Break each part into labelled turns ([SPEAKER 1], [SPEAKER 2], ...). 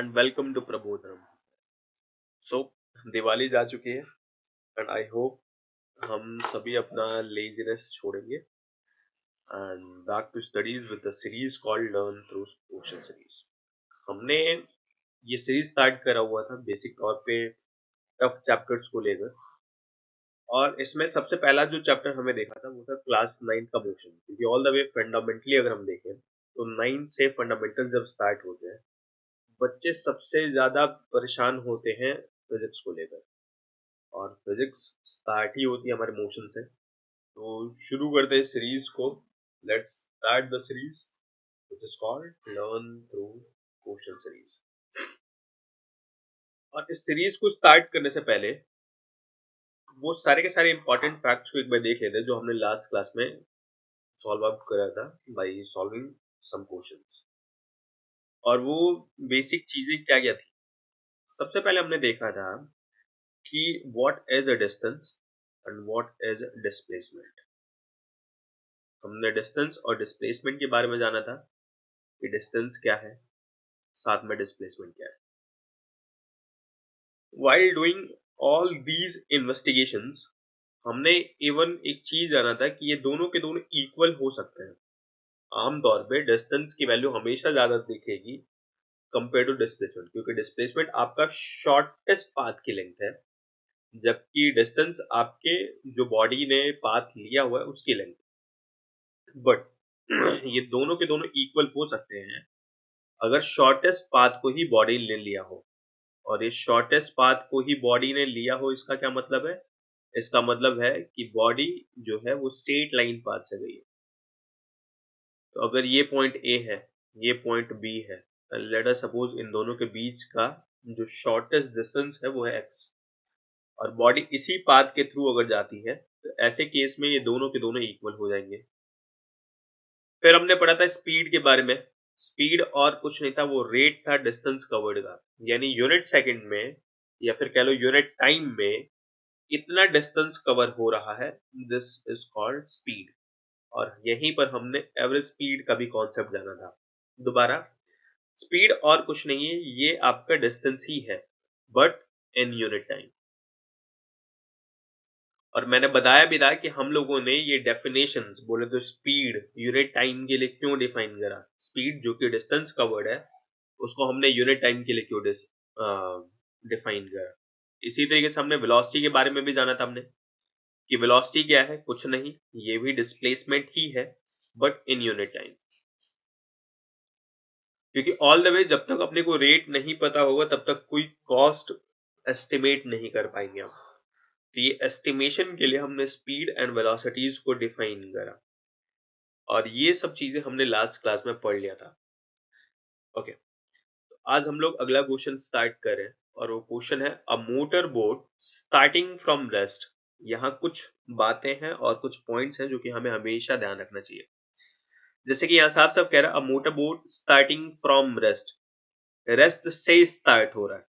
[SPEAKER 1] and welcome to Prabodhanam. So Diwali जा चुकी है and I hope हम सभी अपना laziness छोड़ेंगे and back to studies with a series called Learn Through Ocean Series. हमने ये सीरीज स्टार्ट करा हुआ था बेसिक तौर पे टफ चैप्टर्स को लेकर और इसमें सबसे पहला जो चैप्टर हमें देखा था वो था क्लास 9 का मोशन, क्योंकि ऑल द वे फंडामेंटली अगर हम देखें तो 9 से फंडामेंटल जब स्टार्ट होते हैं बच्चे सबसे ज्यादा परेशान होते हैं फिजिक्स को लेकर और फिजिक्स स्टार्ट ही होती है हमारे मोशन से। तो शुरू करते हैं सीरीज को। Let's start the series which is called learn through question series. और इस सीरीज को स्टार्ट करने से पहले वो सारे के सारे इंपॉर्टेंट फैक्ट्स को एक बार देख लेते हैं जो हमने लास्ट क्लास में सॉल्व आउट करा था बाय सॉल्विंग सम क्वेश्चंस। और वो बेसिक चीजें क्या क्या थी। सबसे पहले हमने देखा था कि what is a distance and what is displacement. हमने डिस्टेंस और डिस्प्लेसमेंट के बारे में जाना था कि डिस्टेंस क्या है, साथ में डिस्प्लेसमेंट क्या है। While doing all these investigations, हमने इवन एक चीज जाना था कि ये दोनों के दोनों इक्वल हो सकते हैं। आमतौर पे डिस्टेंस की वैल्यू हमेशा ज्यादा दिखेगी कंपेयर टू डिस्प्लेसमेंट, क्योंकि डिस्प्लेसमेंट आपका शॉर्टेस्ट पाथ की लेंथ है जबकि डिस्टेंस आपके जो बॉडी ने पाथ लिया हुआ है उसकी लेंथ। बट ये दोनों के दोनों इक्वल हो सकते हैं अगर शॉर्टेस्ट पाथ को ही बॉडी ने लिया हो। और इस शॉर्टेस्ट पाथ को ही बॉडी ने लिया हो इसका क्या मतलब है? इसका मतलब है कि बॉडी जो है वो स्ट्रेट लाइन पाथ से गई है। तो अगर ये पॉइंट ए है, ये पॉइंट बी है, लेट अस सपोज इन दोनों के बीच का जो शॉर्टेस्ट डिस्टेंस है वो है एक्स और बॉडी इसी पाथ के थ्रू अगर जाती है तो ऐसे केस में ये दोनों के दोनों इक्वल हो जाएंगे। फिर हमने पढ़ा था स्पीड के बारे में। स्पीड और कुछ नहीं था, वो रेट था डिस्टेंस कवर्ड का, यानी यूनिट सेकंड में या फिर कह लो यूनिट टाइम में इतना डिस्टेंस कवर हो रहा है, दिस इज कॉल्ड स्पीड। और यहीं पर हमने एवरेज स्पीड का भी कॉन्सेप्ट जाना था। दोबारा, स्पीड और कुछ नहीं है, ये आपका डिस्टेंस ही है बट इन यूनिट टाइम। और मैंने बताया भी था कि हम लोगों ने ये डेफिनेशंस बोले तो स्पीड यूनिट टाइम के लिए क्यों डिफाइन करा, स्पीड जो कि डिस्टेंस कवर्ड है उसको हमने यूनिट टाइम के लिए क्यों डिफाइन करा। इसी तरीके से हमने वेलोसिटी के बारे में भी जाना था हमने कि वेलोसिटी क्या है, कुछ नहीं, ये भी डिस्प्लेसमेंट ही है बट इन यूनिट टाइम। क्योंकि ऑल द वे जब तक अपने को रेट नहीं पता होगा तब तक कोई कॉस्ट एस्टिमेट नहीं कर पाएंगे हम। तो ये एस्टिमेशन के लिए हमने स्पीड एंड वेलोसिटीज को डिफाइन करा और ये सब चीजें हमने लास्ट क्लास में पढ़ लिया था। ओके, तो आज हम लोग अगला क्वेश्चन स्टार्ट करें और वो क्वेश्चन है a motor boat starting from rest. यहाँ कुछ बातें हैं और कुछ पॉइंट्स हैं जो कि हमें हमेशा ध्यान रखना चाहिए। जैसे कि यहाँ साफ साफ कह रहा है a motor boat starting from rest, rest से स्टार्ट हो रहा है।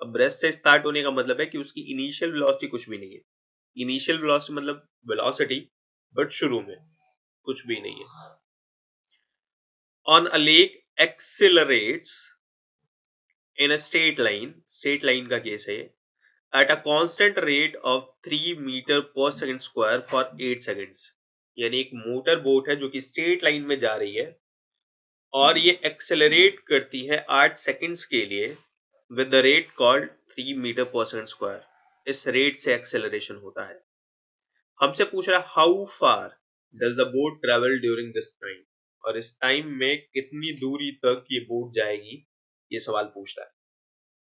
[SPEAKER 1] अब रेस्ट से स्टार्ट होने का मतलब है कि उसकी इनिशियल वेलोसिटी कुछ भी नहीं है। इनिशियल वेलोसिटी मतलब वेलोसिटी बट शुरू में कुछ भी नहीं है। On a lake accelerates in a straight line का केस है, at a constant rate of 3 metre per second square for 8 seconds. यानी एक मोटर बोट है जो कि स्ट्रेट लाइन में जा रही है और ये एक्सेलरेट करती है 8 सेकंड्स के लिए with the rate called 3 metre per second square. इस रेट से एक्सेलरेशन होता है। हमसे पूछ रहा है how far does the boat travel during this time, और इस टाइम में कितनी दूरी तक ये बोट जाएगी, ये सवाल पूछ रहा है।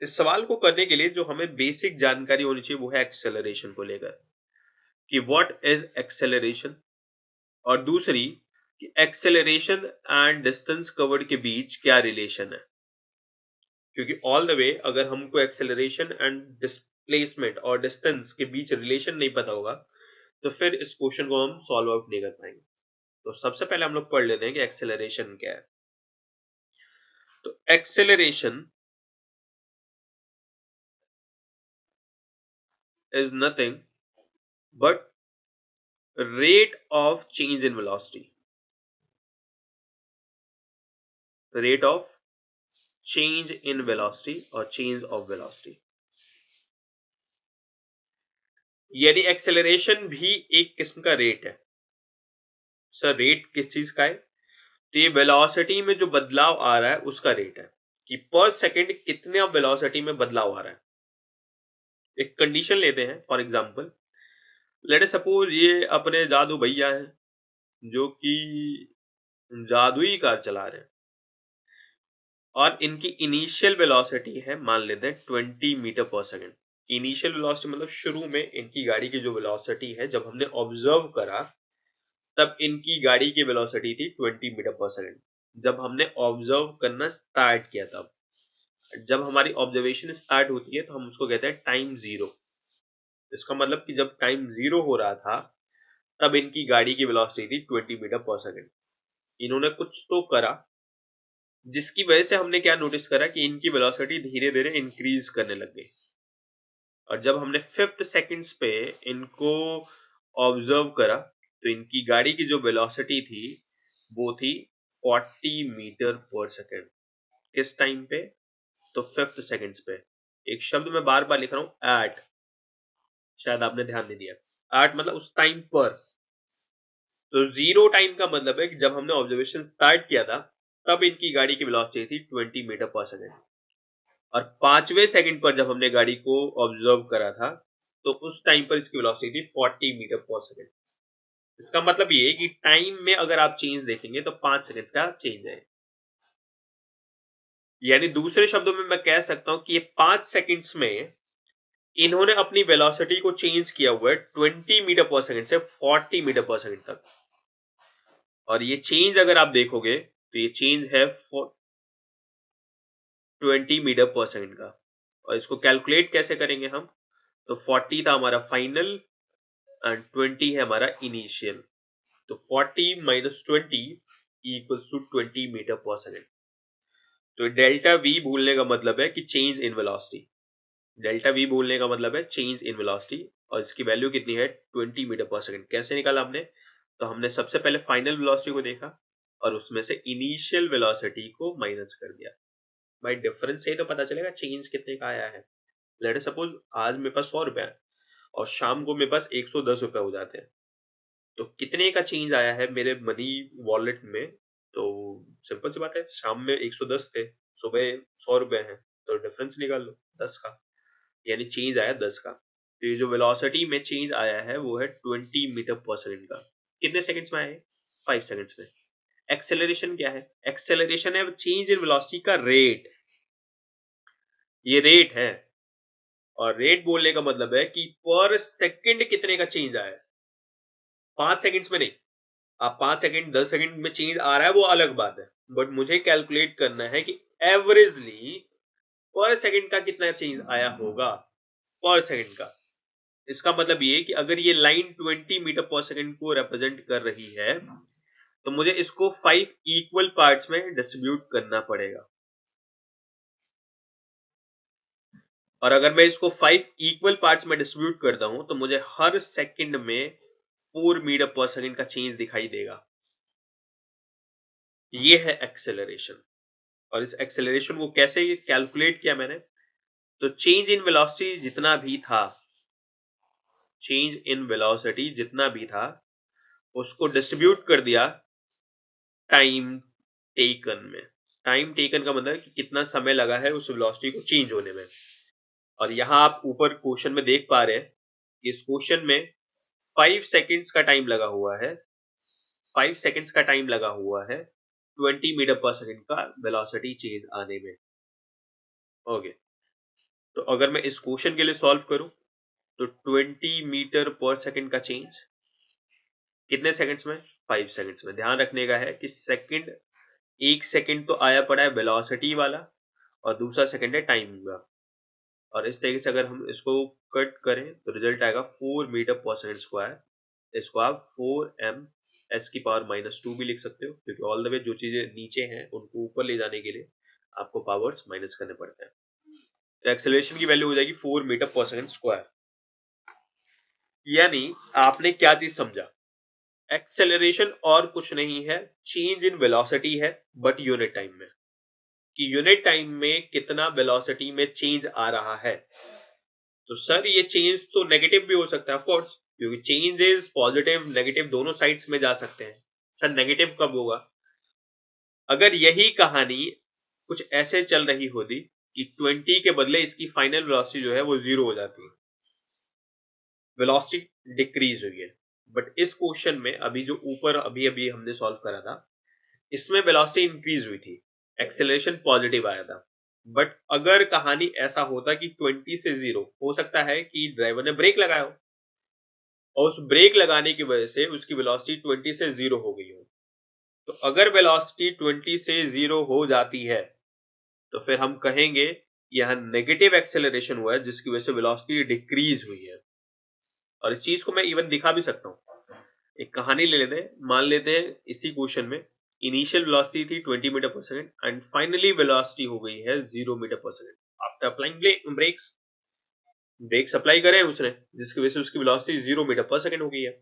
[SPEAKER 1] इस सवाल को करने के लिए जो हमें बेसिक जानकारी होनी चाहिए वो है एक्सेलरेशन को लेकर कि व्हाट इज एक्सेलरेशन, और दूसरी कि एक्सेलरेशन एंड डिस्टेंस कवर्ड के बीच क्या रिलेशन है। क्योंकि ऑल द वे अगर हमको एक्सेलरेशन एंड डिस्प्लेसमेंट और डिस्टेंस के बीच रिलेशन नहीं पता होगा तो फिर इस क्वेश्चन को हम सॉल्व आउट नहीं कर पाएंगे। तो सबसे पहले हम लोग पढ़ लेते हैं कि एक्सेलरेशन क्या है। तो acceleration is nothing but rate of change in velocity, rate of change in velocity और चेंज ऑफ वेलोसिटी। यानी एक्सेलरेशन भी एक किस्म का रेट है। सर रेट किस चीज का है? तो ये वेलोसिटी में जो बदलाव आ रहा है उसका रेट है कि पर सेकंड कितने वेलोसिटी में बदलाव आ रहा है। एक कंडीशन लेते हैं, for example let us suppose ये अपने जादू भैया हैं जो कि जादुई कार चला रहे हैं और इनकी इनिशियल वेलोसिटी है, मान लेते हैं 20 metre per second. Initial velocity मतलब शुरू में इनकी गाड़ी की जो वेलोसिटी है, जब हमने ऑब्जर्व करा तब इनकी गाड़ी की वेलोसिटी थी 20 मीटर पर सेकंड। जब हमने ऑब्जर्व करना स्टार्ट किया तब, जब हमारी ऑब्जर्वेशन स्टार्ट होती है तो हम उसको कहते हैं टाइम जीरो। इसका मतलब कि जब टाइम जीरो हो रहा था तब इनकी गाड़ी की वेलोसिटी थी 20 मीटर पर सेकंड। इन्होंने कुछ तो करा जिसकी वजह से हमने क्या नोटिस करा कि इनकी वेलोसिटी धीरे धीरे इंक्रीज करने लग गई। और जब हमने 5th सेकंड्स पे इनको ऑब्जर्व करा तो इनकी गाड़ी की जो वेलोसिटी थी वो थी 40 मीटर पर सेकंड। किस टाइम पे? तो 5th सेकंड्स पे। एक शब्द मैं बार बार लिख रहा हूं, एट, शायद आपने ध्यान नहीं दिया। एट मतलब उस टाइम पर। तो जीरो टाइम का मतलब है कि जब हमने ऑब्जर्वेशन स्टार्ट किया था तब इनकी गाड़ी की वेलोसिटी थी 20 मीटर पर सेकंड, और 5वें सेकंड पर जब हमने गाड़ी को ऑब्जर्व करा था तो उस टाइम पर इसकी वेलोसिटी थी 40 मीटर पर सेकंड। इसका मतलब ये है कि टाइम में अगर आप चेंज देखेंगे तो 5 सेकंड्स का चेंज है। यानी दूसरे शब्दों में मैं कह सकता हूं कि ये 5 सेकंड्स में इन्होंने अपनी वेलोसिटी को चेंज किया हुआ है 20 मीटर पर सेकंड से 40 मीटर पर सेकंड तक। और ये चेंज अगर आप देखोगे तो ये चेंज है 20 मीटर पर सेकंड का। और इसको कैलकुलेट कैसे करेंगे हम? तो 40 था हमारा फाइनल एंड 20 है हमारा इनिशियल। तो 40 minus 20 equals to 20 metre per second. तो डेल्टा वी भूलने का मतलब है कि change in velocity. Delta we बोलने का मतलब है चेंज इन वेलोसिटी, और इसकी वैल्यू कितनी है? 20 मीटर पर सेकंड। कैसे निकाला हमने? तो हमने सबसे पहले फाइनल वेलोसिटी को देखा और उसमें से इनिशियल वेलोसिटी को माइनस कर दिया। भाई डिफरेंस से ही तो पता चलेगा चेंज कितने का आया है। लेट सपोज आज मेरे पास 100 रुपए है और शाम को मेरे पास 110 रुपए हो जाते हैं, तो कितने का चेंज आया है मेरे मनी वॉलेट में? तो सिंपल सी बात है, शाम में 110 थे, सुबह 100 रुपए हैं, तो डिफरेंस निकाल लो 10 का, यानी चेंज आया 10 का। तो ये जो वेलोसिटी में चेंज आया है वो है 20 मीटर पर सेकंड का। कितने सेकंड्स में आया है? 5 सेकंड्स में। एक्सेलरेशन क्या है? एक्सेलरेशन है चेंज इन वेलोसिटी का रेट। ये रेट है, और रेट बोलने का मतलब है कि पर सेकंड कितने का चेंज आया है, 5 सेकंड्स में नहीं। आप 5 सेकंड 10 सेकंड में चेंज आ रहा है वो अलग बात है, बट मुझे कैलकुलेट करना है कि एवरेजली पर सेकंड का कितना चेंज आया होगा पर सेकंड का। इसका मतलब ये कि अगर ये लाइन 20 मीटर पर सेकंड को रिप्रेजेंट कर रही है तो मुझे इसको 5 इक्वल पार्ट्स में डिस्ट्रीब्यूट करना पड़ेगा। और अगर मैं इसको 5 इक्वल पार्ट्स में डिस्ट्रीब्यूट करता हूं तो मुझे हर सेकंड में 4 मीटर पर सेकंड का चेंज दिखाई देगा। ये है एक्सेलरेशन। और इस एक्सेलरेशन को कैसे कैलकुलेट किया मैंने? तो चेंज इन वेलोसिटी जितना भी था, चेंज इन वेलोसिटी जितना भी था उसको डिस्ट्रीब्यूट कर दिया टाइम टेकन में। टाइम टेकन का मतलब कि कितना समय लगा है उस वेलोसिटी को चेंज होने में। और यहां आप ऊपर क्वेश्चन में देख पा रहे हैं कि इस क्वेश्चन में 5 सेकंड्स का टाइम लगा हुआ है। 5 सेकंड्स का टाइम लगा हुआ है 20 मीटर पर सेकंड का वेलोसिटी चेंज आने में। ओके, तो अगर मैं इस क्वेश्चन के लिए सॉल्व करूं तो 20 मीटर पर सेकंड का चेंज कितने सेकंड्स में? 5 सेकंड्स में। ध्यान रखने का है कि सेकंड, एक सेकंड तो आया पड़ा है वेलोसिटी वाला और दूसरा सेकंड है टाइम का। और इस तरीके से अगर हम इसको कट करें तो रिजल्ट आएगा 4 मीटर पर सेकंड स्क्वायर। इसको आप 4m s की पावर -2 भी लिख सकते हो, क्योंकि ऑल द वे जो चीजें नीचे हैं उनको ऊपर ले जाने के लिए आपको पावर्स माइनस करने पड़ते हैं। तो एक्सेलरेशन की वैल्यू हो जाएगी 4 मीटर पर सेकंड स्क्वायर। यानी आपने क्या चीज समझा? एक्सेलरेशन और कुछ नहीं है, चेंज इन वेलोसिटी है बट यूनिट टाइम में। कि यूनिट टाइम में कितना वेलोसिटी में चेंज आ रहा है। तो सर ये चेंज तो नेगेटिव भी हो सकता है, ऑफ कोर्स, क्योंकि चेंज इज पॉजिटिव नेगेटिव दोनों साइड्स में जा सकते हैं। सर नेगेटिव कब होगा? अगर यही कहानी कुछ ऐसे चल रही होती कि 20 के बदले इसकी फाइनल वेलोसिटी जो है वो 0 हो जाती है, वेलोसिटी डिक्रीज हुई है। बट इस क्वेश्चन में अभी जो ऊपर अभी अभी हमने सॉल्व करा था, इसमें वेलोसिटी इंक्रीज हुई थी, एक्सेलरेशन पॉजिटिव आया था। बट अगर कहानी ऐसा होता कि 20 से 0, हो सकता है कि ड्राइवर ने ब्रेक लगाया हो और उस ब्रेक लगाने की वजह से उसकी वेलोसिटी 20 से 0 हो गई हो। तो अगर वेलोसिटी 20 से 0 हो जाती है तो फिर हम कहेंगे यह नेगेटिव एक्सेलरेशन हुआ है, जिसकी वजह से वेलोसिटी डिक्रीज हुई है। और इस चीज को मैं इवन दिखा भी सकता हूं। एक कहानी ले लेते हैं, मान लेते हैं इसी क्वेश्चन में इनिशियल वेलोसिटी थी 20 metre per second and finally velocity हो गई है 0 metre per second after applying brakes. Brakes apply करे उसने, जिसकी वजह से उसकी वेलोसिटी 0 मीटर पर सेकंड हो गई है।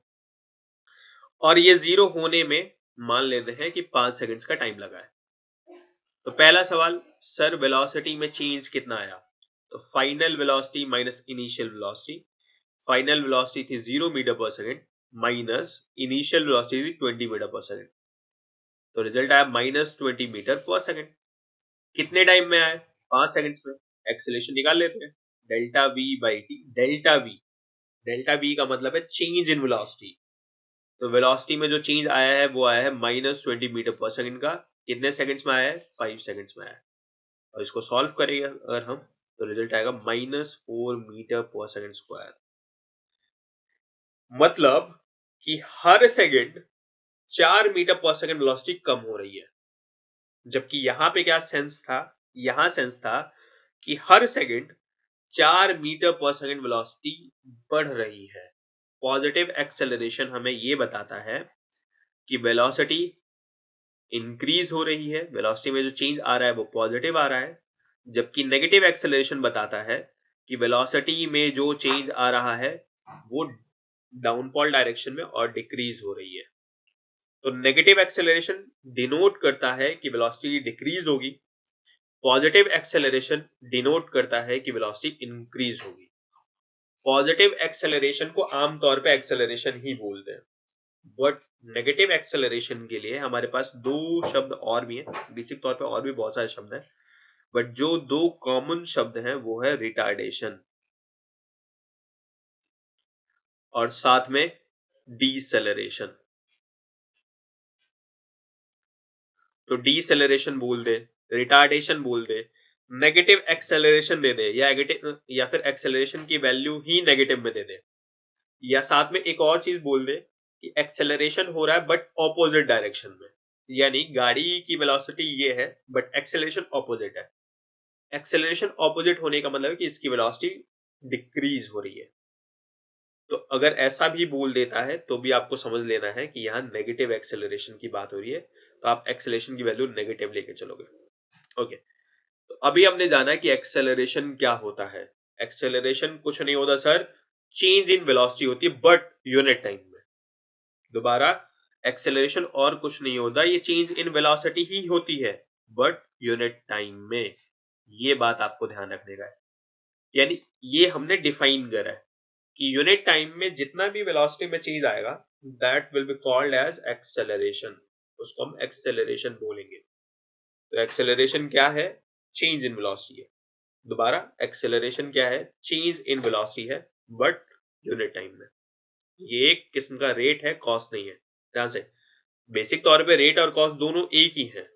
[SPEAKER 1] और ये 0 होने में मान लेते हैं कि 5 सेकंड्स का टाइम लगा है। तो पहला सवाल, सर वेलोसिटी में चेंज कितना आया? तो final velocity minus initial velocity, final velocity थी 0 metre per second minus initial velocity थी 20 मीटर पर सेकंड। तो रिजल्ट आया -20 मीटर पर सेकंड। कितने टाइम में आया? 5 सेकंड्स में। एक्सेलरेशन निकाल लेते हैं, delta we by T. Delta we का मतलब है चेंज इन वेलोसिटी। तो वेलोसिटी में जो चेंज आया है वो आया है -20 मीटर पर सेकंड का। कितने सेकंड्स में आया है? 5 सेकंड्स में आया है। और इसको सॉल्व करेंगे अगर हम, तो रिजल्ट आएगा -4 मीटर पर सेकंड स्क्वायर। मतलब कि हर second 4 metre per second velocity कम हो रही है। जबकि यहां पे क्या सेंस था? यहां सेंस था कि हर second 4 metre per second velocity बढ़ रही है। पॉजिटिव एक्सेलरेशन हमें यह बताता है कि वेलोसिटी इंक्रीज हो रही है, वेलोसिटी में जो चेंज आ रहा है वो पॉजिटिव आ रहा है। जबकि नेगेटिव एक्सेलरेशन बताता है कि वेलोसिटी में जो चेंज आ रहा है वो डाउनफॉल डायरेक्शन में और डिक्रीज हो रही है। तो नेगेटिव एक्सेलरेशन डिनोट करता है कि वेलोसिटी डिक्रीज होगी, पॉजिटिव एक्सेलरेशन डिनोट करता है कि वेलोसिटी इंक्रीज होगी। पॉजिटिव एक्सेलरेशन को आमतौर पे एक्सेलरेशन ही बोलते हैं, बट नेगेटिव एक्सेलरेशन के लिए हमारे पास दो शब्द और भी हैं। बेसिक तौर पे और भी बहुत सारे शब्द हैं, बट जो दो कॉमन शब्द हैं वो है रिटार्डेशन और साथ में डीसेलरेशन। तो डीसेलरेशन बोल दे, रिटार्डेशन बोल दे, नेगेटिव एक्सेलरेशन दे दे, या फिर एक्सेलरेशन की वैल्यू ही नेगेटिव में दे दे, या साथ में एक और चीज बोल दे कि एक्सेलरेशन हो रहा है बट ऑपोजिट डायरेक्शन में। यानी गाड़ी की वेलोसिटी ये है बट एक्सेलरेशन ऑपोजिट है। एक्सेलरेशन ऑपोजिट होने का मतलब है कि इसकी वेलोसिटी डिक्रीज हो रही है। तो अगर ऐसा भी बोल देता है तो भी आपको समझ लेना है कि यहां नेगेटिव एक्सेलरेशन की बात हो रही है, तो आप एक्सेलरेशन की वैल्यू नेगेटिव लेके चलोगे। ओके, तो अभी हमने जाना कि एक्सेलरेशन क्या होता है। एक्सेलरेशन कुछ नहीं होता सर, चेंज इन वेलोसिटी होती है बट यूनिट टाइम में। दोबारा, एक्सेलरेशन और कुछ नहीं होता, ये चेंज इन वेलोसिटी ही होती है बट यूनिट टाइम में। ये बात आपको ध्यान रखने का है। यानी ये हमने डिफाइन करा है कि यूनिट टाइम में जितना भी वेलोसिटी में चेंज आएगा that will be called as acceleration. उसको हम एक्सेलरेशन बोलेंगे। तो एक्सेलरेशन क्या है? चेंज इन वेलोसिटी है। दोबारा, एक्सेलरेशन क्या है? चेंज इन वेलोसिटी है बट यूनिट टाइम में। ये एक किस्म का रेट है, कॉस्ट नहीं है। ध्यान से, बेसिक तौर पे रेट और कॉस्ट दोनों एक ही है,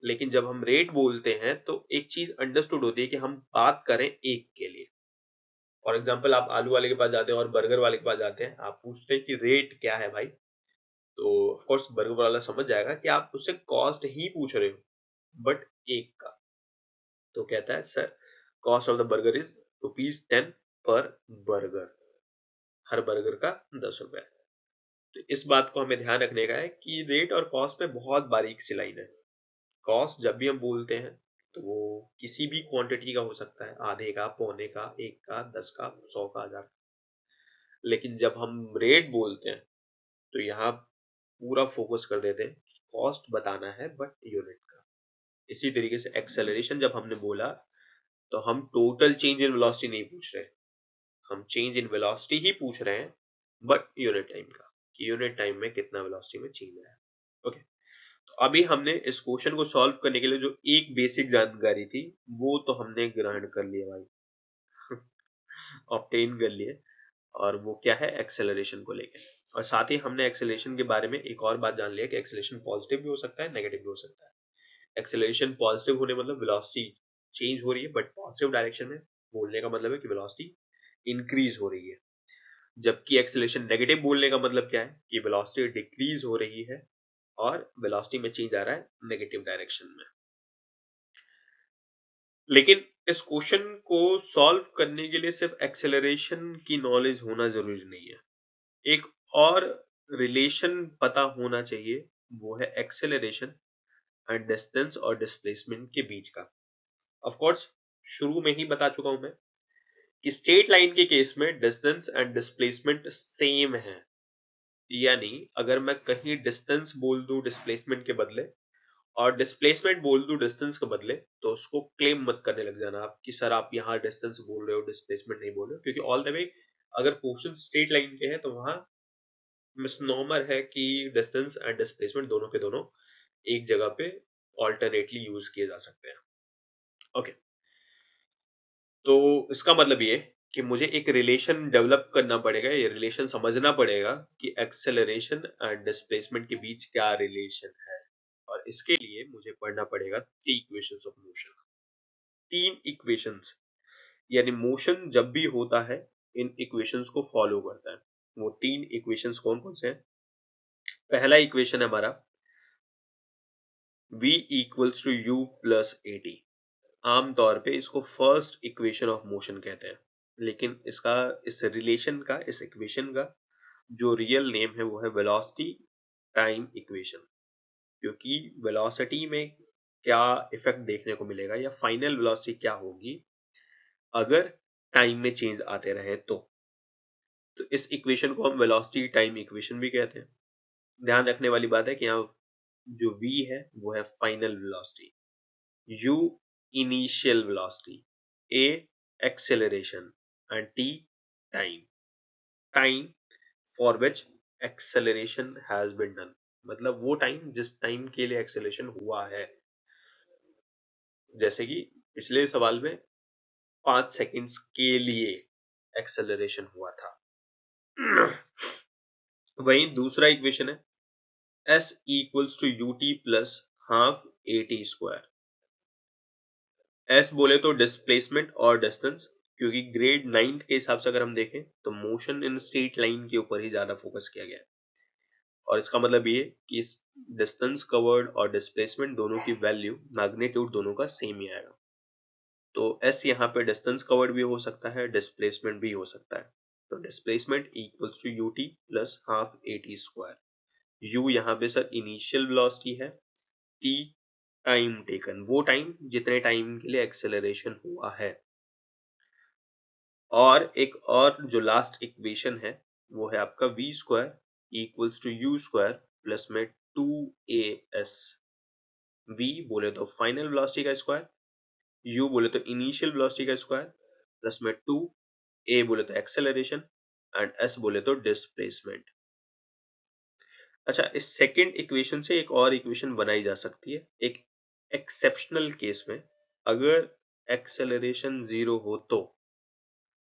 [SPEAKER 1] लेकिन जब हम रेट बोलते हैं तो एक चीज अंडरस्टूड होती है कि हम बात करें एक के लिए। फॉर एग्जाम्पल, आप आलू वाले के पास जाते हैं और बर्गर वाले के पास जाते हैं, आप पूछते हैं कि रेट क्या है भाई, तो ऑफ कोर्स बर्गर वाला समझ जाएगा कि आप उससे कॉस्ट ही पूछ रहे हो बट एक का। तो कहता है sir cost of the burger is ₹10 पर बर्गर, हर बर्गर का 10 रुपए। तो इस बात को हमें ध्यान रखने का है कि रेट और कॉस्ट में बहुत बारीक सी लाइन है। कॉस्ट जब भी हम बोलते हैं तो वो किसी भी क्वांटिटी का हो सकता है, आधे का, पौने का, एक का, 10 का, 100 का, 1000। लेकिन जब हम रेट बोलते हैं तो यहाँ पूरा फोकस कर देते हैं, कॉस्ट बताना है बट यूनिट का। इसी तरीके से एक्सेलरेशन जब हमने बोला तो हम टोटल चेंज इन वेलोसिटी नहीं पूछ रहे, हम चेंज इन वेलोसिटी ही पूछ रहे हैं, बट यूनिट टाइम का, कि यूनिट टाइम में कितना वेलोसिटी में चेंज आया। ओके, तो अभी हमने इस क्वेश्चन को सॉल्व करने के लिए जो एक बेसिक जानकारी थी वो तो हमने ग्रहण कर लिया भाई ऑब्टेन कर लिए, और वो क्या है, एक्सेलरेशन को लेके। और साथ ही हमने एक्सेलरेशन के बारे में एक और बात जान लिया कि एक्सेलरेशन पॉजिटिव भी हो सकता है, नेगेटिव भी हो सकता है। एक्सेलरेशन पॉजिटिव होने मतलब वेलोसिटी चेंज हो रही है, बट पॉजिटिव डायरेक्शन में बोलने का मतलब है कि वेलोसिटी इंक्रीज हो रही है। जबकि एक्सेलरेशन नेगेटिव बोलने का मतलब क्या है कि वेलोसिटी डिक्रीज हो रही है और वेलोसिटी में चेंज आ रहा है नेगेटिव डायरेक्शन में। लेकिन इस क्वेश्चन को सॉल्व करने के लिए सिर्फ एक्सेलरेशन की नॉलेज होना जरूरी नहीं है, एक और रिलेशन पता होना चाहिए, वो है एक्सेलरेशन एंड डिस्टेंस और डिस्प्लेसमेंट के बीच का। ऑफ कोर्स शुरू में ही बता चुका हूं मैं कि स्ट्रेट लाइन के केस में डिस्टेंस एंड डिस्प्लेसमेंट सेम है, यानी अगर मैं कहीं डिस्टेंस बोल दूं डिस्प्लेसमेंट के बदले और डिस्प्लेसमेंट बोल दूं डिस्टेंस के बदले, तो उसको क्लेम मत करने लग जाना आप कि सर आप यहाँ डिस्टेंस बोल रहे हो डिस्प्लेसमेंट नहीं बोल रहे हो, क्योंकि ऑल द वे अगर पोर्शन स्ट्रेट लाइन के हैं तो वहां मिसनोमर है कि डिस्टेंस एंड डिस्प्लेसमेंट दोनों के दोनों एक जगह पे ऑल्टरनेटली यूज किए जा सकते हैं। ओके, तो इसका मतलब ये कि मुझे एक रिलेशन डेवलप करना पड़ेगा, ये रिलेशन समझना पड़ेगा कि एक्सेलरेशन एंड डिस्प्लेसमेंट के बीच क्या रिलेशन है, और इसके लिए मुझे पढ़ना पड़ेगा थ्री इक्वेशंस ऑफ मोशन। तीन इक्वेशंस, यानी मोशन जब भी होता है इन इक्वेशंस को फॉलो करता है। वो तीन इक्वेशंस कौन कौन से हैं? पहला इक्वेशन है हमारा v equals to u plus at। आमतौर पे इसको फर्स्ट इक्वेशन ऑफ मोशन कहते हैं, लेकिन इसका इस रिलेशन का, इस इक्वेशन का जो रियल नेम है वो है वेलोसिटी टाइम इक्वेशन, क्योंकि वेलोसिटी में क्या इफेक्ट देखने को मिलेगा या फाइनल वेलोसिटी क्या होगी अगर टाइम में चेंज आते रहे तो इस इक्वेशन को हम वेलोसिटी टाइम इक्वेशन भी कहते हैं। ध्यान रखने वाली बात है कि यहाँ जो v है वो है final velocity, u initial velocity, a acceleration and t time, time for which acceleration has been done, मतलब वो टाइम जिस टाइम के लिए एक्सेलरेशन हुआ है। जैसे कि पिछले सवाल में 5 सेकंड्स के लिए एक्सेलरेशन हुआ था। वहीं दूसरा इक्वेशन है s equals to ut plus half at square. s बोले तो डिस्प्लेसमेंट और डिस्टेंस, क्योंकि ग्रेड 9th के हिसाब से अगर हम देखें तो मोशन इन स्ट्रेट लाइन के ऊपर ही ज्यादा फोकस किया गया है, और इसका मतलब ये कि डिस्टेंस कवर्ड और डिस्प्लेसमेंट दोनों की वैल्यू, मैग्नीट्यूड दोनों का सेम ही आएगा। तो s यहाँ पे डिस्टेंस कवर्ड भी हो सकता है, डिस्प्लेसमेंट भी हो सकता है। तो displacement equals to ut plus half at square. u यहाँ पे सर इनिशियल वेलोसिटी है, t टाइम टेकन, वो टाइम जितने टाइम के लिए एक्सेलरेशन हुआ है। और एक और जो लास्ट इक्वेशन है वो है आपका v square equals to u square plus में 2as। v बोले तो फाइनल वेलोसिटी का स्क्वायर, u बोले तो इनिशियल वेलोसिटी का स्क्वायर, प्लस में 2, a बोले तो एक्सेलरेशन एंड s बोले तो डिस्प्लेसमेंट। अच्छा, इस सेकेंड इक्वेशन से एक और इक्वेशन बनाई जा सकती है, एक एक्सेप्शनल केस में अगर एक्सेलरेशन जीरो हो तो।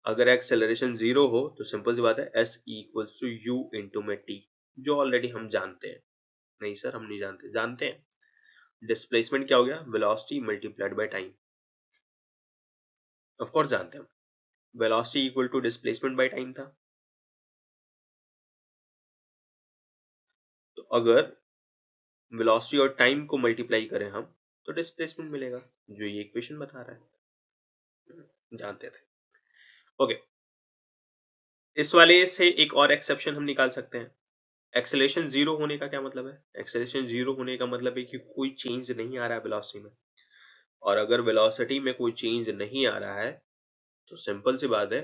[SPEAKER 1] अगर एक्सेलरेशन जीरो हो तो सिंपल सी बात है s equals to u into में t, जो ऑलरेडी हम जानते हैं। नहीं सर हम नहीं जानते, जानते हैं। डिस्प्लेसमेंट क्या हो गया, velocity multiplied by time. Of course जानते हैं हम, velocity equal to displacement by time था। तो अगर वेलोसिटी और टाइम को मल्टीप्लाई करें हम तो डिस्प्लेसमेंट मिलेगा, जो ये इक्वेशन बता रहा है। जानते थे। ओके, इस वाले से एक और एक्सेप्शन हम निकाल सकते हैं। एक्सेलरेशन जीरो होने का क्या मतलब है? एक्सेलरेशन जीरो होने का मतलब है कि कोई चेंज नहीं आ रहा है वेलोसिटी में, और अगर वेलोसिटी में कोई चेंज नहीं आ रहा है तो सिंपल सी बात है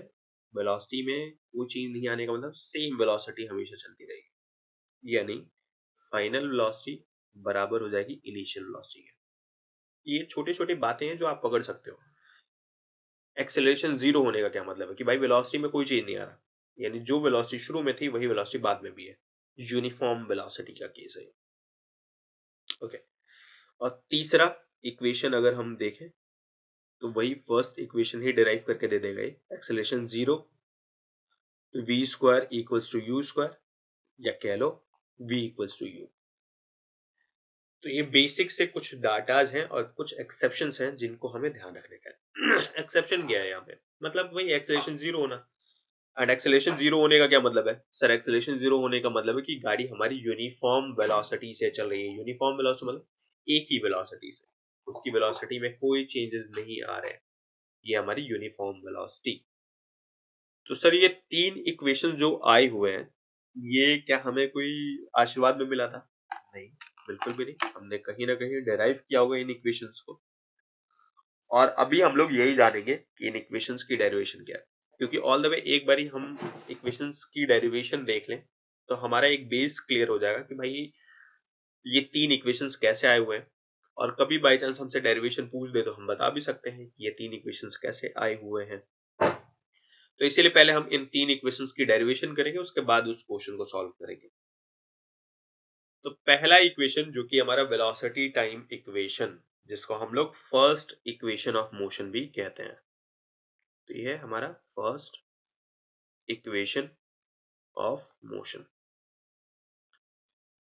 [SPEAKER 1] वेलोसिटी में कोई चेंज नहीं आने का मतलब सेम वेलोसिटी हमेशा चलती रहेगी, यानी फाइनल वेलोसिटी बराबर हो जाएगी इनिशियल वेलोसिटी के। ये छोटी छोटी बातें हैं जो आप पकड़ सकते हो। एक्सेलरेशन जीरो होने का क्या मतलब है कि भाई वेलोसिटी में कोई चेंज नहीं आ रहा, यानी जो वेलोसिटी शुरू में थी वही वेलोसिटी बाद में भी है। यूनिफॉर्म वेलोसिटी का केस है। ओके। और तीसरा इक्वेशन अगर हम देखें तो वही फर्स्ट इक्वेशन ही डिराइव करके दे देगा, acceleration zero v square equals to u square, या कह लो v इक्वल्स टू यू। तो ये बेसिक से कुछ डाटाज हैं और कुछ एक्सेप्शंस हैं जिनको हमें ध्यान रखने का है। एक्सेप्शन क्या है यहाँ पे, मतलब वही एक्सेलरेशन जीरो होना। एंड एक्सेलरेशन जीरो होने का क्या मतलब है सर? एक्सेलरेशन जीरो होने का मतलब है कि गाड़ी हमारी यूनिफॉर्म वेलोसिटी से चल रही है। यूनिफॉर्म वेलोसिटी मतलब एक ही वेलोसिटी से, उसकी वेलोसिटी में कोई चेंजेस नहीं आ रहे हैं, ये हमारी यूनिफॉर्म वेलोसिटी। तो सर ये तीन इक्वेशन जो आए हुए हैं, ये क्या हमें कोई आशीर्वाद में मिला था? नहीं, बिल्कुल भी नहीं। हमने कहीं ना कहीं डेराइव किया होगा इन इक्वेशंस को, और अभी हम लोग यही जानेंगे कि इन इक्वेशंस की डेरिवेशन क्या है। क्योंकि ऑल द वे एक बारी हम इक्वेशंस की डेरिवेशन देख लें तो हमारा एक बेस क्लियर हो जाएगा कि भाई ये तीन इक्वेशंस कैसे आए हुए हैं। और कभी बाई चांस हमसे डेरिवेशन पूछ दे तो हम बता भी सकते हैं कि ये तीन इक्वेशंस कैसे आए हुए हैं। तो इसीलिए पहले हम इन तीन इक्वेशंस की डेरिवेशन करेंगे, उसके बाद उस क्वेश्चन को सॉल्व करेंगे। तो पहला इक्वेशन जो कि हमारा वेलोसिटी टाइम इक्वेशन, जिसको हम लोग फर्स्ट इक्वेशन ऑफ मोशन भी कहते हैं, तो ये है हमारा फर्स्ट इक्वेशन ऑफ मोशन।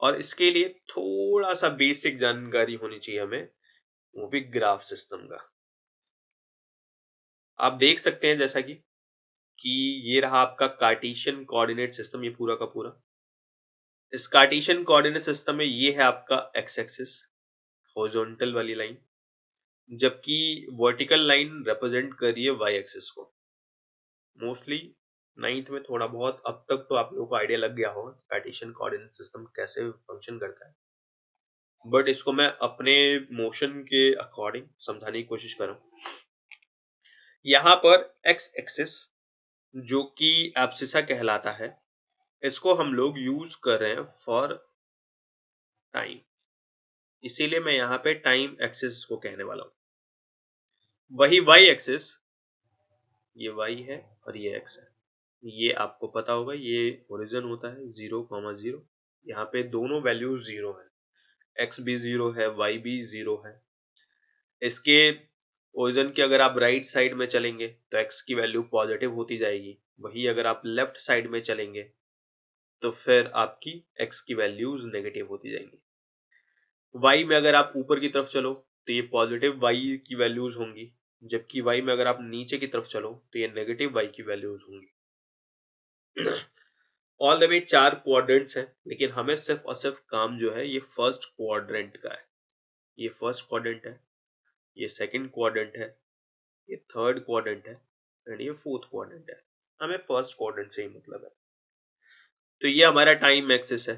[SPEAKER 1] और इसके लिए थोड़ा सा बेसिक जानकारी होनी चाहिए हमें, वो भी ग्राफ सिस्टम का। आप देख सकते हैं जैसा कि ये रहा आपका कार्टेशियन कोऑर्डिनेट सिस्टम, ये पूरा का पूरा। इस कार्टेशियन कोऑर्डिनेट सिस्टम में ये है आपका एक्स एक्सिस, हॉरिजॉन्टल वाली लाइन, जबकि वर्टिकल लाइन रिप्रेजेंट कर रही है वाई एक्सिस को। मोस्टली नाइन्थ में थोड़ा बहुत अब तक तो आप लोगों को आइडिया लग गया होगा कार्टेशियन कोऑर्डिनेट सिस्टम कैसे फंक्शन करता है, बट इसको मैं अपने मोशन के अकॉर्डिंग समझाने की कोशिश कर रहा हूं। यहां पर एक्स एक्सिस जो कि एब्सिसा कहलाता है, इसको हम लोग यूज कर रहे हैं फॉर टाइम, इसीलिए मैं यहां पे टाइम एक्सिस को कहने वाला हूं। वही वाई एक्सिस, ये वाई है और ये एक्स है, ये आपको पता होगा ये ओरिजिन होता है 0,0। यहाँ पे दोनों वैल्यूज जीरो है, एक्स भी जीरो है, वाई भी जीरो है। इसके ओरिजिन की अगर आप राइट साइड में चलेंगे तो एक्स की वैल्यू पॉजिटिव होती जाएगी, वही अगर आप लेफ्ट साइड में चलेंगे तो फिर आपकी एक्स की वैल्यूज नेगेटिव होती जाएंगी। वाई में अगर आप ऊपर की तरफ चलो तो ये पॉजिटिव वाई की वैल्यूज होंगी, जबकि वाई में अगर आप नीचे की तरफ चलो तो ये नेगेटिव वाई की वैल्यूज होंगी। ऑल द वे चार क्वाड्रेंट्स हैं, लेकिन हमें सिर्फ और सिर्फ काम जो है ये फर्स्ट क्वाड्रेंट का है। ये फर्स्ट क्वाड्रेंट है, ये सेकंड क्वाड्रेंट है, ये थर्ड क्वाड्रेंट है एंड ये फोर्थ क्वाड्रेंट है। हमें फर्स्ट क्वाड्रेंट से ही मतलब है। तो ये हमारा टाइम एक्सिस है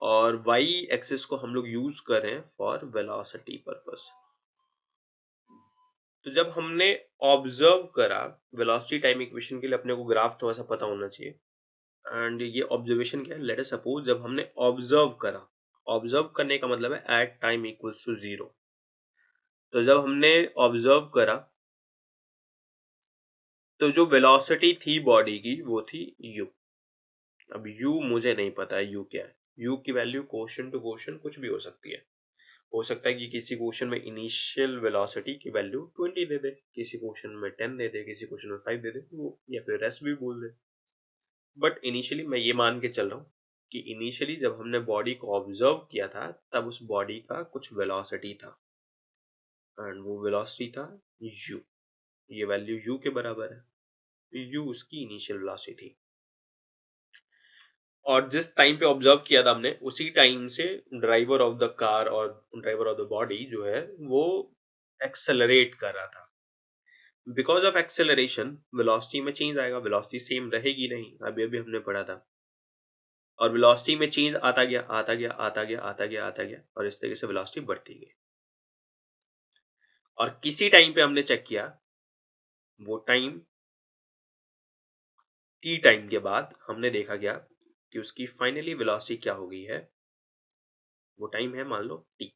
[SPEAKER 1] और वाई एक्सिस को हम लोग यूज कर रहे हैं फॉर वेलोसिटी पर्पस। तो जब हमने ऑब्जर्व करा, वेलोसिटी टाइम इक्वेशन के लिए अपने को ग्राफ थोड़ा सा पता होना चाहिए। एंड ये ऑब्जर्वेशन क्या है, लेट अस सपोज जब हमने ऑब्जर्व करा, ऑब्जर्व करने का मतलब है at time equals to zero. तो जब हमने ऑब्जर्व करा तो जो वेलोसिटी थी बॉडी की वो थी u। अब u मुझे नहीं पता है u क्या है, u की वैल्यू क्वेश्चन टू क्वेश्चन कुछ भी हो सकती है। हो सकता है कि किसी क्वेश्चन में इनिशियल वेलोसिटी की वैल्यू 20 दे दे, किसी क्वेश्चन में 10 दे दे, किसी क्वेश्चन में 5 दे दे, वो या फिर रेस्ट भी बोल दे। बट इनिशियली मैं ये मान के चल रहा हूँ कि इनिशियली जब हमने बॉडी को ऑब्जर्व किया था तब उस बॉडी का कुछ वेलोसिटी था एंड वो वेलोसिटी था u। ये वैल्यू u के बराबर है, u उसकी इनिशियल वेलोसिटी थी। और जिस टाइम पे ऑब्जर्व किया था हमने उसी टाइम से ड्राइवर ऑफ द कार और ड्राइवर ऑफ द बॉडी जो है वो एक्सेलरेट कर रहा था। बिकॉज ऑफ एक्सेलरेशन वेलोसिटी में चेंज आएगा, वेलोसिटी सेम रहेगी नहीं, अभी अभी हमने पढ़ा था। और वेलोसिटी में चेंज आता गया आता गया आता गया आता गया आता गया और इस तरीके से वेलोसिटी बढ़ती गई। और किसी टाइम पे हमने चेक किया, वो टाइम टी टाइम के बाद हमने देखा गया कि उसकी फाइनली वेलोसिटी क्या हो गई है। वो टाइम है मान लो टी।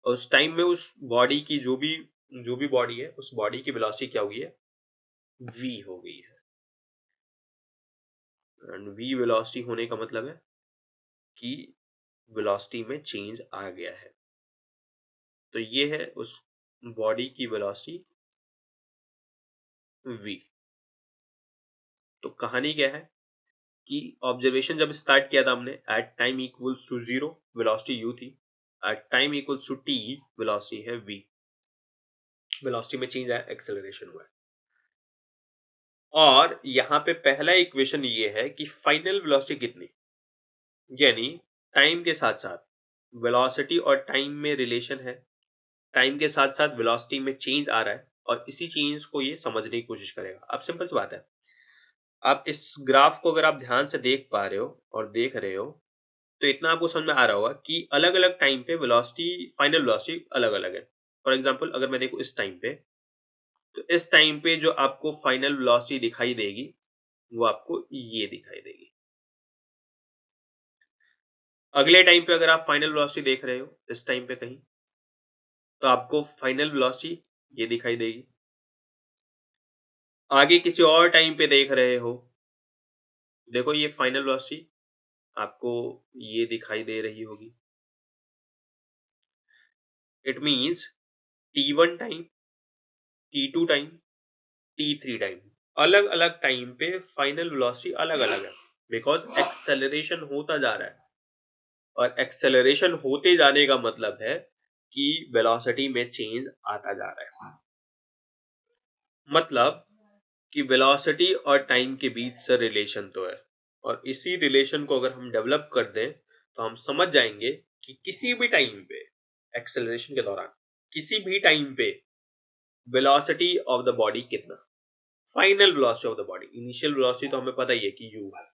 [SPEAKER 1] और उस टाइम में उस बॉडी की जो भी बॉडी है, उस बॉडी की वेलोसिटी क्या हो गई है, v हो गई है। एंड v वेलोसिटी होने का मतलब है कि वेलोसिटी में चेंज आ गया है। तो ये है उस बॉडी की वेलोसिटी v। तो कहानी क्या है कि ऑब्जर्वेशन जब स्टार्ट किया था हमने at time equals to 0 velocity u थी, at time equals to t velocity है v। वेलोसिटी में चेंज आया, एक्सेलरेशन हुआ है। और यहां पे पहला इक्वेशन ये है कि फाइनल वेलोसिटी कितनी, यानी टाइम के साथ साथ वेलोसिटी और टाइम में रिलेशन है, टाइम के साथ साथ वेलोसिटी में चेंज आ रहा है और इसी चेंज को ये समझने की कोशिश करेगा। अब सिंपल सी बात है, आप इस ग्राफ को अगर आप ध्यान से देख पा रहे हो और देख रहे हो तो इतना आपको समझ में आ रहा होगा कि अलग अलग टाइम पे वेलोसिटी, फाइनल वेलोसिटी अलग अलग है। फॉर एग्जांपल अगर मैं देखूं इस टाइम पे, तो इस टाइम पे जो आपको फाइनल वेलोसिटी दिखाई देगी वो आपको ये दिखाई देगी। अगले टाइम पे अगर आप फाइनल वेलोसिटी देख रहे हो इस टाइम पे कहीं, तो आपको फाइनल वेलोसिटी ये दिखाई देगी। आगे किसी और टाइम पे देख रहे हो, देखो ये फाइनल वेलोसिटी आपको ये दिखाई दे रही होगी। It means t1 time, t2 time, t3 time, अलग अलग टाइम पे फाइनल वेलोसिटी अलग अलग है, बिकॉज एक्सेलरेशन होता जा रहा है। और एक्सेलरेशन होते जाने का मतलब है कि वेलोसिटी में चेंज आता जा रहा है। मतलब कि वेलोसिटी और टाइम के बीच से रिलेशन तो है, और इसी रिलेशन को अगर हम डेवलप कर दें तो हम समझ जाएंगे कि किसी भी टाइम पे एक्सेलरेशन के दौरान, किसी भी टाइम पे वेलोसिटी ऑफ द बॉडी कितना, final velocity of the body, initial velocity तो हमें पता ही है कि u है,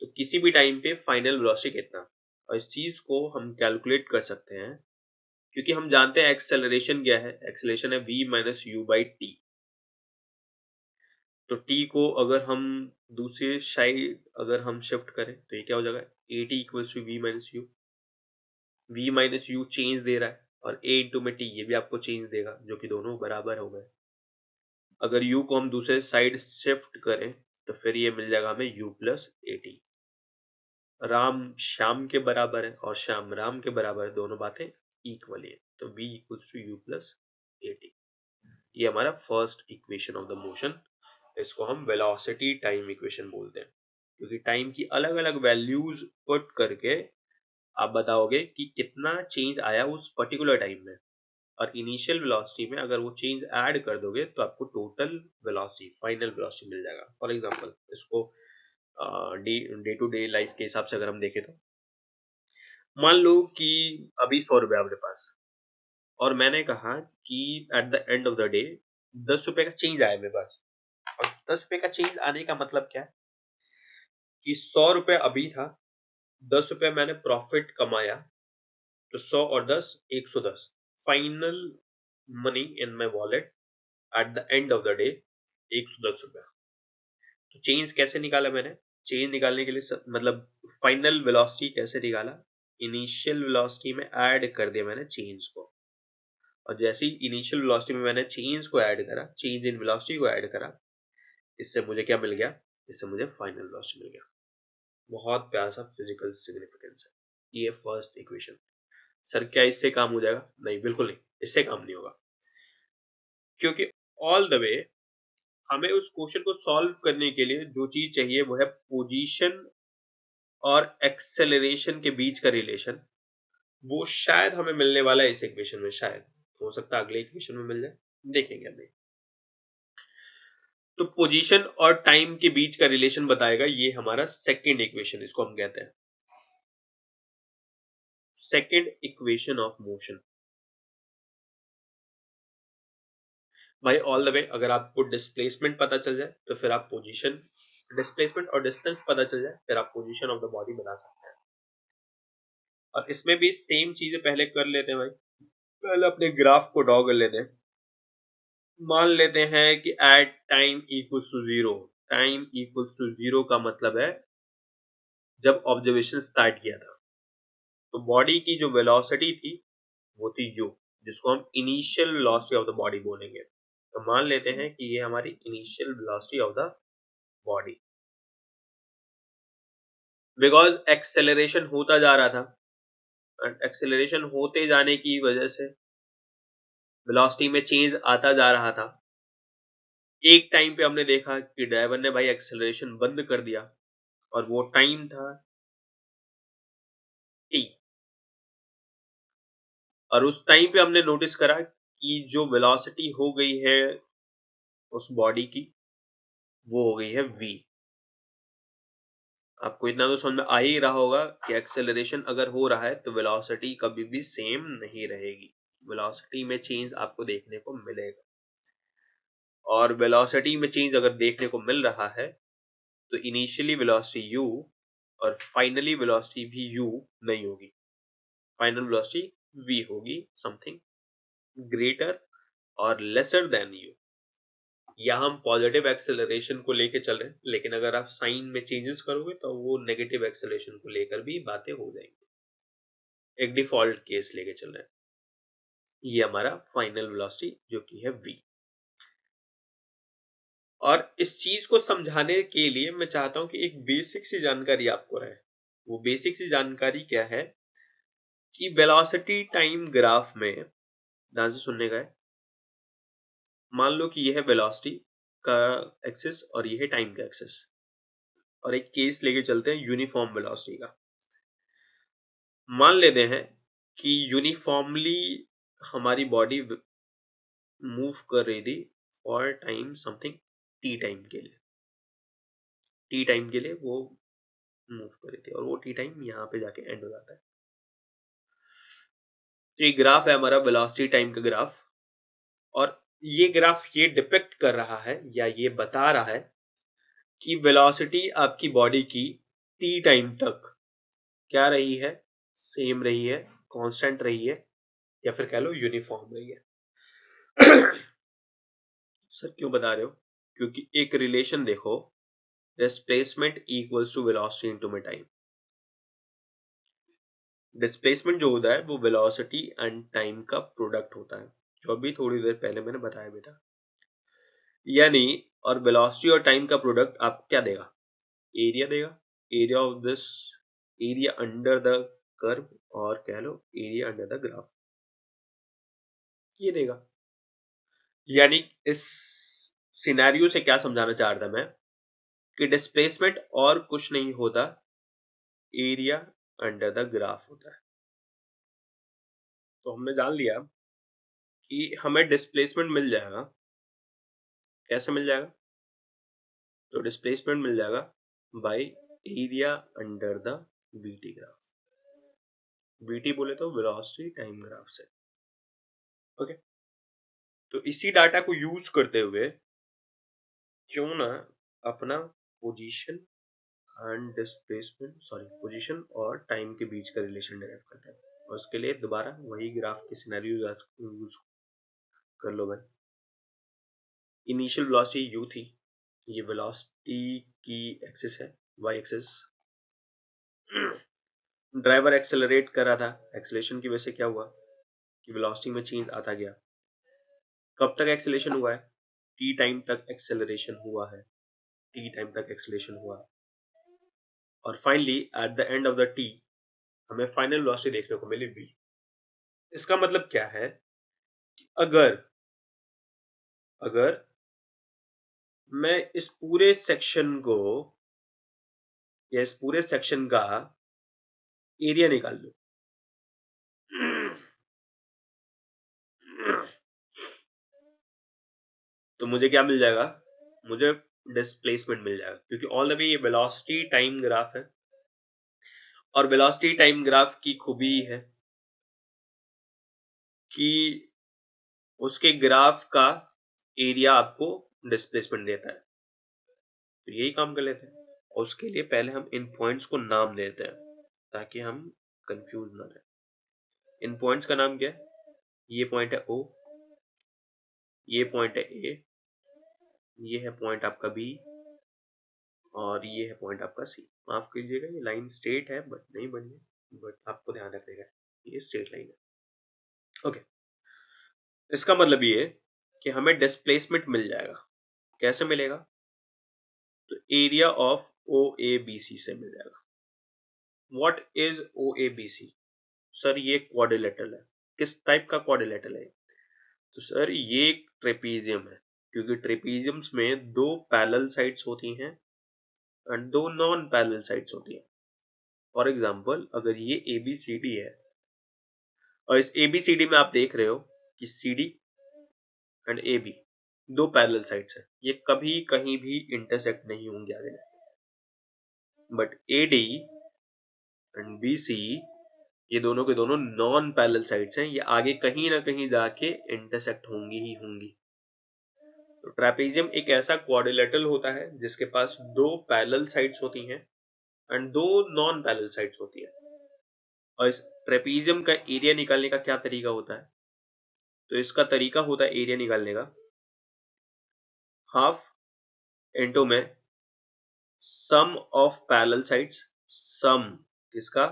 [SPEAKER 1] तो किसी भी टाइम पे फाइनल वेलोसिटी कितना, और इस चीज को हम कैलकुलेट कर सकते हैं क्योंकि हम जानते हैं एक्सेलरेशन क्या है, एक्सेलरेशन है v minus u by T. तो t को अगर हम दूसरे साइड अगर हम शिफ्ट करें तो ये क्या हो जाएगा, A T equals to V minus U. v minus U change दे रहा है और a इंटू में t ये भी आपको चेंज देगा, जो कि दोनों बराबर हो गए। अगर u को हम दूसरे साइड शिफ्ट करें तो फिर ये मिल जाएगा हमें u plus a T. Ram Shyam के बराबर है और श्याम राम के बराबर है, दोनों बातें इक्वल है, तो v equals to u plus a t. ये हमारा first equation of the motion, इसको हम वेलोसिटी टाइम इक्वेशन बोलते हैं, क्योंकि टाइम की अलग अलग वैल्यूज पुट करके आप बताओगे कि कितना चेंज आया उस पर्टिकुलर टाइम में, और इनिशियल वेलोसिटी में अगर वो चेंज ऐड कर दोगे तो आपको टोटल वेलोसिटी, फाइनल वेलोसिटी मिल जाएगा। फॉर एग्जांपल इसको डे टू डे लाइफ के हिसाब से अगर हम देखें तो मान लो कि अभी 100 रुपए आपके पास, और मैंने कहा कि at the end of the day 10 रुपए का चेंज आया मेरे पास। और 10 रुपए का चेंज आने का मतलब क्या है कि 100 रुपए अभी था, 10 रुपए मैंने प्रॉफिट कमाया, तो 100 और 10 110 final money in my wallet at the end of the day 110 रुपया। तो चेंज कैसे निकाला मैंने, चेंज निकालने के लिए मतलब फाइनल वेलोसिटी कैसे निकाला, इनिशियल वेलोसिटी में ऐड कर दिया मैंने चेंज को, और जैसे ही इनिशियल वेलोसिटी में मैंने चेंज को ऐड करा, चेंज इन वेलोसिटी को ऐड करा, इससे मुझे क्या मिल गया, इससे मुझे फाइनल वेलोसिटी मिल गया। बहुत प्यारा सा फिजिकल सिग्निफिकेंस है ये फर्स्ट इक्वेशन। सर क्या इससे काम हो जाएगा, नहीं बिल्कुल नहीं, इससे काम नहीं होगा, क्योंकि ऑल द वे हमें उस क्वेश्चन को सॉल्व करने के लिए जो चीज चाहिए वो है पोजीशन और एक्सेलरेशन के बीच का रिलेशन। वो शायद हमें मिलने वाला है इस इक्वेशन में, शायद हो सकता है अगले इक्वेशन में मिल जाए, देखेंगे अभी। तो पोजीशन और टाइम के बीच का रिलेशन बताएगा ये हमारा सेकंड इक्वेशन, इसको हम कहते हैं सेकंड इक्वेशन ऑफ मोशन। भाई ऑल द वे अगर आपको डिस्प्लेसमेंट पता चल जाए तो फिर आप पोजीशन, डिस्प्लेसमेंट और डिस्टेंस पता चल जाए फिर आप पोजीशन ऑफ द बॉडी बता सकते हैं। और इसमें भी सेम चीजें पहले कर लेते हैं भाई, पहले अपने ग्राफ को ड्रॉ कर लेते हैं। मान लेते हैं कि at time equals to 0, time equals to 0 का मतलब है जब ऑब्जर्वेशन स्टार्ट किया था, तो बॉडी की जो वेलोसिटी थी वो थी u, जिसको हम initial velocity of the body बोलेंगे। तो मान लेते हैं कि ये हमारी initial velocity of the body, because acceleration होता जा रहा था, एंड एक्सेलरेशन होते जाने की वजह से वेलोसिटी में चेंज आता जा रहा था। एक टाइम पे हमने देखा कि ड्राइवर ने भाई एक्सेलरेशन बंद कर दिया, और वो टाइम था t। और उस टाइम पे हमने नोटिस करा कि जो वेलोसिटी हो गई है उस बॉडी की, वो हो गई है v। आपको इतना तो समझ में आ ही रहा होगा कि एक्सेलरेशन अगर हो रहा है तो वेलोसिटी कभी भी सेम नहीं रहेगी, वेलोसिटी में चेंज आपको देखने को मिलेगा। और वेलोसिटी में चेंज अगर देखने को मिल रहा है तो इनिशियली वेलोसिटी u और फाइनली वेलोसिटी भी u नहीं होगी, फाइनल वेलोसिटी v होगी, समथिंग ग्रेटर और लेसर देन u। या हम पॉजिटिव एक्सेलरेशन को लेके चल रहे हैं, लेकिन अगर आप साइन में चेंजेस करोगे तो वो नेगेटिव एक्सेलरेशन को लेकर भी बातें हो जाएंगी। एक डिफॉल्ट केस लेके चल रहे हैं, ये हमारा फाइनल वेलोसिटी जो कि है v। और इस चीज को समझाने के लिए मैं चाहता हूं कि एक बेसिक सी जानकारी आपको रहे। वो बेसिक सी जानकारी क्या है कि वेलोसिटी टाइम ग्राफ में, ध्यान से सुनने का है, मान लो कि यह है वेलोसिटी का एक्सिस और यह है टाइम का एक्सिस, और एक केस लेके चलते हैं यूनिफॉर्म वेलोसिटी का। मान लेते हैं कि यूनिफॉर्मली हमारी बॉडी मूव कर रही थी for time something T time के लिए, टी टाइम के लिए वो मूव कर रही थी, और वो टी टाइम यहाँ पे जाके एंड हो जाता है। तो ये ग्राफ है हमारा वेलोसिटी टाइम का ग्राफ, और ये ग्राफ ये डिपिक्ट कर रहा है या ये बता रहा है कि वेलोसिटी आपकी बॉडी की टी टाइम तक क्या रही है, सेम रही है, कांस्टेंट रही है, या फिर कह लो यूनिफॉर्म रही है। सर क्यों बता रहे हो? क्योंकि एक रिलेशन देखो, displacement equals to velocity into में टाइम। डिस्प्लेसमेंट जो होता है वो वेलोसिटी एंड टाइम का प्रोडक्ट होता है, जो अभी थोड़ी देर पहले मैंने बताया भी था। यानी और वेलोसिटी और टाइम का प्रोडक्ट आपको क्या देगा? एरिया देगा, area of this, area under the curve, और कह लो एरिया अंडर द ग्राफ, ये देगा। यानी इस सिनेरियो से क्या समझाना चाह रहा था मैं कि डिस्प्लेसमेंट और कुछ नहीं होता, एरिया अंडर द ग्राफ होता है। तो हमने जान लिया कि हमें डिस्प्लेसमेंट मिल जाएगा। कैसे मिल जाएगा? तो डिस्प्लेसमेंट मिल जाएगा by area under the VT graph. VT बोले तो वेलोसिटी टाइम ग्राफ से। ओके, तो इसी डाटा को यूज करते हुए क्यों ना अपना position and displacement, sorry position और टाइम के बीच का रिलेशन डिराइव करते हैं। और उसके लिए दोबारा वही ग्राफ के सिनेरियो यूज कर लो भाई। इनिशियल वेलोसिटी u थी, ये वेलोसिटी की एक्सिस है, y एक्सिस। ड्राइवर एक्सेलरेट कर रहा था, एक्सेलरेशन की वजह से क्या हुआ कि वेलोसिटी में चेंज आता गया। कब तक एक्सेलरेशन हुआ है? t टाइम तक एक्सेलरेशन हुआ है, t टाइम तक एक्सेलरेशन हुआ, और finally at the end of the t हमें फाइनल वेलोसिटी देखने को मिली v। इसका मतलब क्या है कि अगर अगर मैं इस पूरे सेक्शन को या इस पूरे सेक्शन का एरिया निकाल लूं, तो मुझे क्या मिल जाएगा? मुझे डिस्प्लेसमेंट मिल जाएगा, क्योंकि ऑल द वे ये वेलोसिटी टाइम ग्राफ है, और वेलोसिटी टाइम ग्राफ की खूबी है कि उसके ग्राफ का एरिया आपको डिस्प्लेसमेंट देता है। तो यही काम कर लेते हैं, और उसके लिए पहले हम इन पॉइंट्स को नाम देते हैं ताकि हम कंफ्यूज ना रहे। इन पॉइंट्स का नाम क्या है? ये पॉइंट है O, ये पॉइंट है A, ये है पॉइंट आपका B, और ये है पॉइंट आपका C। माफ कीजिएगा ये लाइन स्ट्रेट है बट नहीं बनी है, बट आपको ध्यान रखने का, ये स्ट्रेट लाइन है। ओके, इसका मतलब ये कि हमें डिस्प्लेसमेंट मिल जाएगा। कैसे मिलेगा? तो area of O A B C से मिल जाएगा। What is O A B C? Sir ये क्वाड्रिलेटरल है। किस टाइप का क्वाड्रिलेटरल है? तो सर ये एक ट्रेपीजियम है, क्योंकि ट्रेपीजियम्स में दो पैरेलल साइड्स होती हैं एंड दो नॉन पैरेलल साइड्स होती हैं। फॉर एग्जांपल, अगर ये ए बी सी डी है और इस ए बी सी डी में आप देख रहे हो कि C D and A B दो पैरेलल साइड्स हैं, ये कभी कहीं भी इंटरसेक्ट नहीं होंगे आगे, but A D and B C ये दोनों के दोनों नॉन पैरेलल साइड्स हैं, ये आगे कहीं ना कहीं जाके इंटरसेक्ट होंगी ही होंगी। तो ट्रेपेजियम एक ऐसा क्वाड्रिलेटरल होता है जिसके पास दो पैरेलल साइड्स होती हैं एंड दो नॉन पैरेलल साइड्स होती है। और इस ट्रेपेजियम का एरिया निकालने का क्या तरीका होता है? तो इसका तरीका होता है एरिया निकालने का हाफ इंटू में sum of parallel sides, sum किसका?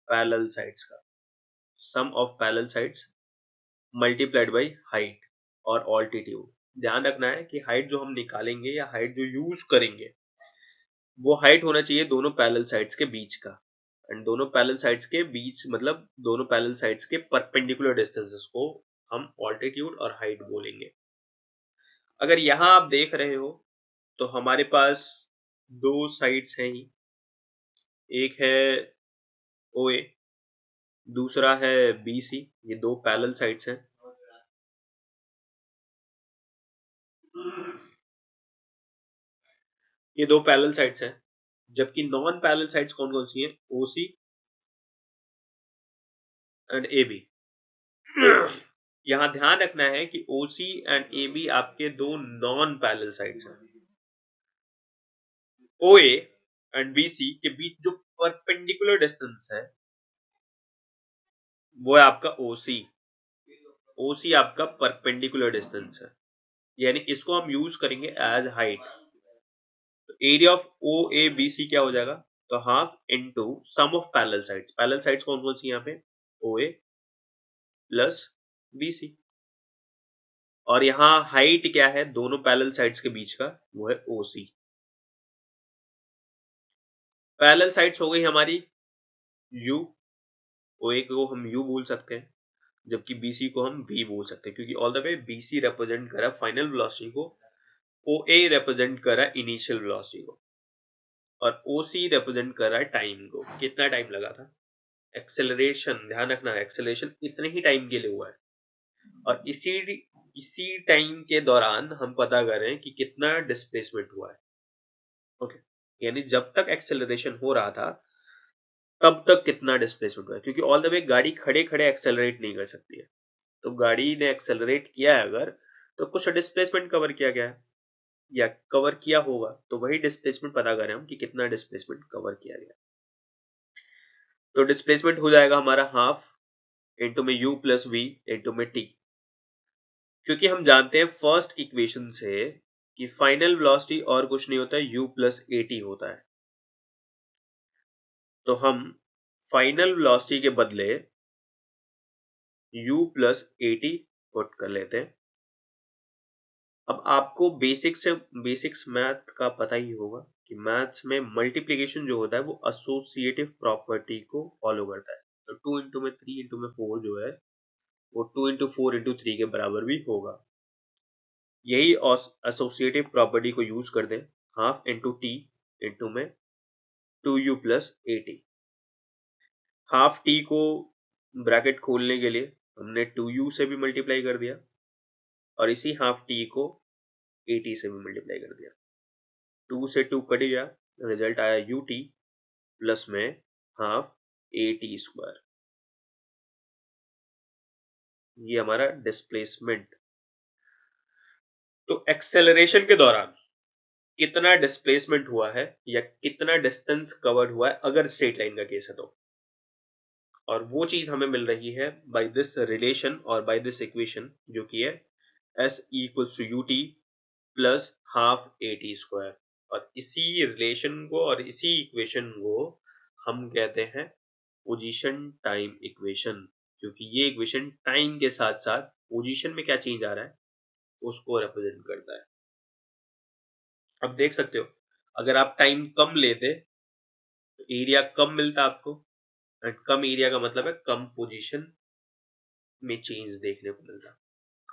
[SPEAKER 1] पैरेलल साइड्स का, sum of parallel sides multiplied by height और ऑल्टीट्यूड। ध्यान रखना है कि हाइट जो हम निकालेंगे या हाइट जो यूज करेंगे वो हाइट होना चाहिए दोनों पैरेलल साइड्स के बीच का, एंड दोनों पैरेलल साइड्स के बीच मतलब दोनों पैरेलल साइड्स के परपेंडिकुलर डिस्टेंसेस को हम ऑल्टीट्यूड और हाइट बोलेंगे। अगर यहां आप देख रहे हो तो हमारे पास दो साइड्स हैं ही, एक है ओ ए, दूसरा है बी सी, ये दो पैरेलल साइड्स हैं। ये दो पैरेलल साइड्स हैं, जबकि नॉन पैरेलल साइड्स कौन कौन सी हैं? ओ सी एंड ए बी। यहां ध्यान रखना है कि ओ सी एंड ए बी आपके दो नॉन पैरेलल साइड्स हैं। ओ ए एंड बी सी के बीच जो परपेंडिकुलर डिस्टेंस है वो है आपका ओ सी। ओ सी आपका परपेंडिकुलर डिस्टेंस है, यानी इसको हम यूज करेंगे एज हाइट। तो area of O A B C क्या हो जाएगा? तो half into sum of parallel sides. Parallel sides कौन कौन सी यहाँ पे? O A plus B C. और यहां हाइट क्या है दोनों पैरेलल साइड्स के बीच का? वो है ओ सी। पैरेलल साइड्स हो गई हमारी यू, ओ ए को हम यू बोल सकते हैं जबकि बीसी को हम वी बोल सकते हैं, क्योंकि all the way BC represent कर रहा है फाइनल वेलोसिटी को, ओ ए रिप्रेजेंट कर रहा है इनिशियल वेलोसिटी को, और ओ सी रिप्रेजेंट कर रहा है टाइम को। कितना टाइम लगा था? एक्सेलरेशन, ध्यान रखना है एक्सेलरेशन इतने ही टाइम के लिए हुआ है, और इसी टाइम के दौरान हम पता कर रहे हैं कि कितना डिस्प्लेसमेंट हुआ है। ओके, यानी जब तक एक्सेलरेशन हो रहा था तब तक कितना डिस्प्लेसमेंट हुआ है, क्योंकि ऑल द वे गाड़ी खड़े खड़े एक्सेलरेट नहीं कर सकती है। तो गाड़ी ने एक्सेलरेट किया है अगर, तो कुछ डिस्प्लेसमेंट कवर किया गया है या कवर किया होगा, तो वही डिस्प्लेसमेंट पता करें हम कि कितना डिस्प्लेसमेंट कवर किया गया। तो डिस्प्लेसमेंट हो जाएगा हमारा हाफ इंटू में यू प्लस वी इंटू में टी, क्योंकि हम जानते हैं फर्स्ट इक्वेशन से कि फाइनल वेलोसिटी और कुछ नहीं होता है यू प्लस ए टी होता है। तो हम फाइनल वेलोसिटी के बदले u plus a t put कर लेते हैं। अब आपको बेसिक्स मैथ का पता ही होगा कि मैथ्स में मल्टीप्लिकेशन जो होता है वो एसोसिएटिव प्रॉपर्टी को फॉलो करता है। तो 2 इंटू में 3 इंटू में 4 जो है वो 2 इंटू 4 इंटू 3 के बराबर भी होगा। यही एसोसिएटिव प्रॉपर्टी को यूज कर दें, हाफ इंटू टी इंटू में 2u plus a T. Half T को ब्रैकेट खोलने के लिए हमने 2u से भी मल्टीप्लाई कर दिया और इसी हाफ टी को 80 से भी मल्टीप्लाई कर दिया। 2 से 2 कट गया, रिजल्ट आया यू टी प्लस में हाफ ए टी स्क्वायर। ये हमारा डिस्प्लेसमेंट। तो एक्सेलरेशन के दौरान कितना डिस्प्लेसमेंट हुआ है या कितना डिस्टेंस कवर्ड हुआ है अगर स्ट्रेट लाइन का केस है तो, और वो चीज हमें मिल रही है बाय दिस रिलेशन और बाय दिस इक्वेशन जो कि है s equals to u t plus half a t square. और इसी रिलेशन को और इसी इक्वेशन को हम कहते हैं पोजीशन टाइम इक्वेशन, क्योंकि ये इक्वेशन टाइम के साथ साथ पोजीशन में क्या चेंज आ रहा है उसको रिप्रेजेंट करता है। अब देख सकते हो अगर आप टाइम कम लेते तो एरिया कम मिलता आपको, एंड कम एरिया का मतलब है कम पोजीशन में चेंज देखने को मिलता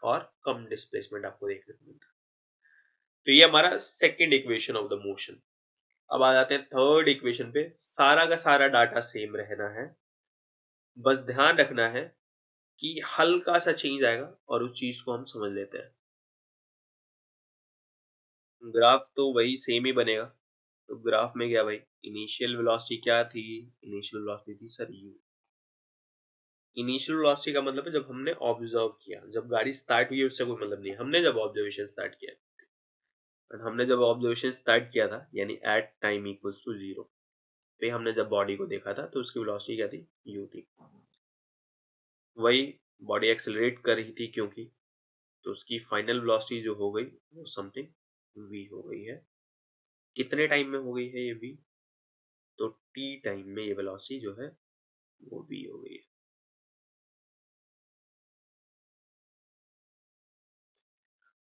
[SPEAKER 1] और कम डिस्प्लेसमेंट आपको देखने को मिलता। तो ये हमारा second equation of the motion. अब आ जाते हैं थर्ड इक्वेशन पे। सारा का सारा डाटा सेम रहना है, बस ध्यान रखना है कि हल्का सा चेंज आएगा और उस चीज को हम समझ लेते हैं। ग्राफ तो वही सेम ही बनेगा। तो ग्राफ में क्या भाई, इनिशियल वेलोसिटी क्या थी, इनिशियल वेलोसिटी थी सर यू। इनिशियल वेलोसिटी का मतलब है जब हमने ऑब्जर्व किया, जब गाड़ी स्टार्ट हुई उससे कोई मतलब नहीं, हमने जब ऑब्जर्वेशन स्टार्ट किया, हमने जब ऑब्जर्वेशन स्टार्ट किया था यानी एट टाइम इक्वल्स टू 0 पे हमने जब बॉडी को देखा था तो उसकी वेलोसिटी क्या थी, यू थी। वही बॉडी एक्सेलरेट कर रही थी क्योंकि, तो उसकी फाइनल वेलोसिटी जो हो गई वो समथिंग v हो गई है। कितने टाइम में हो गई है ये v, तो t टाइम में ये वेलोसिटी जो है वो v हो गई है।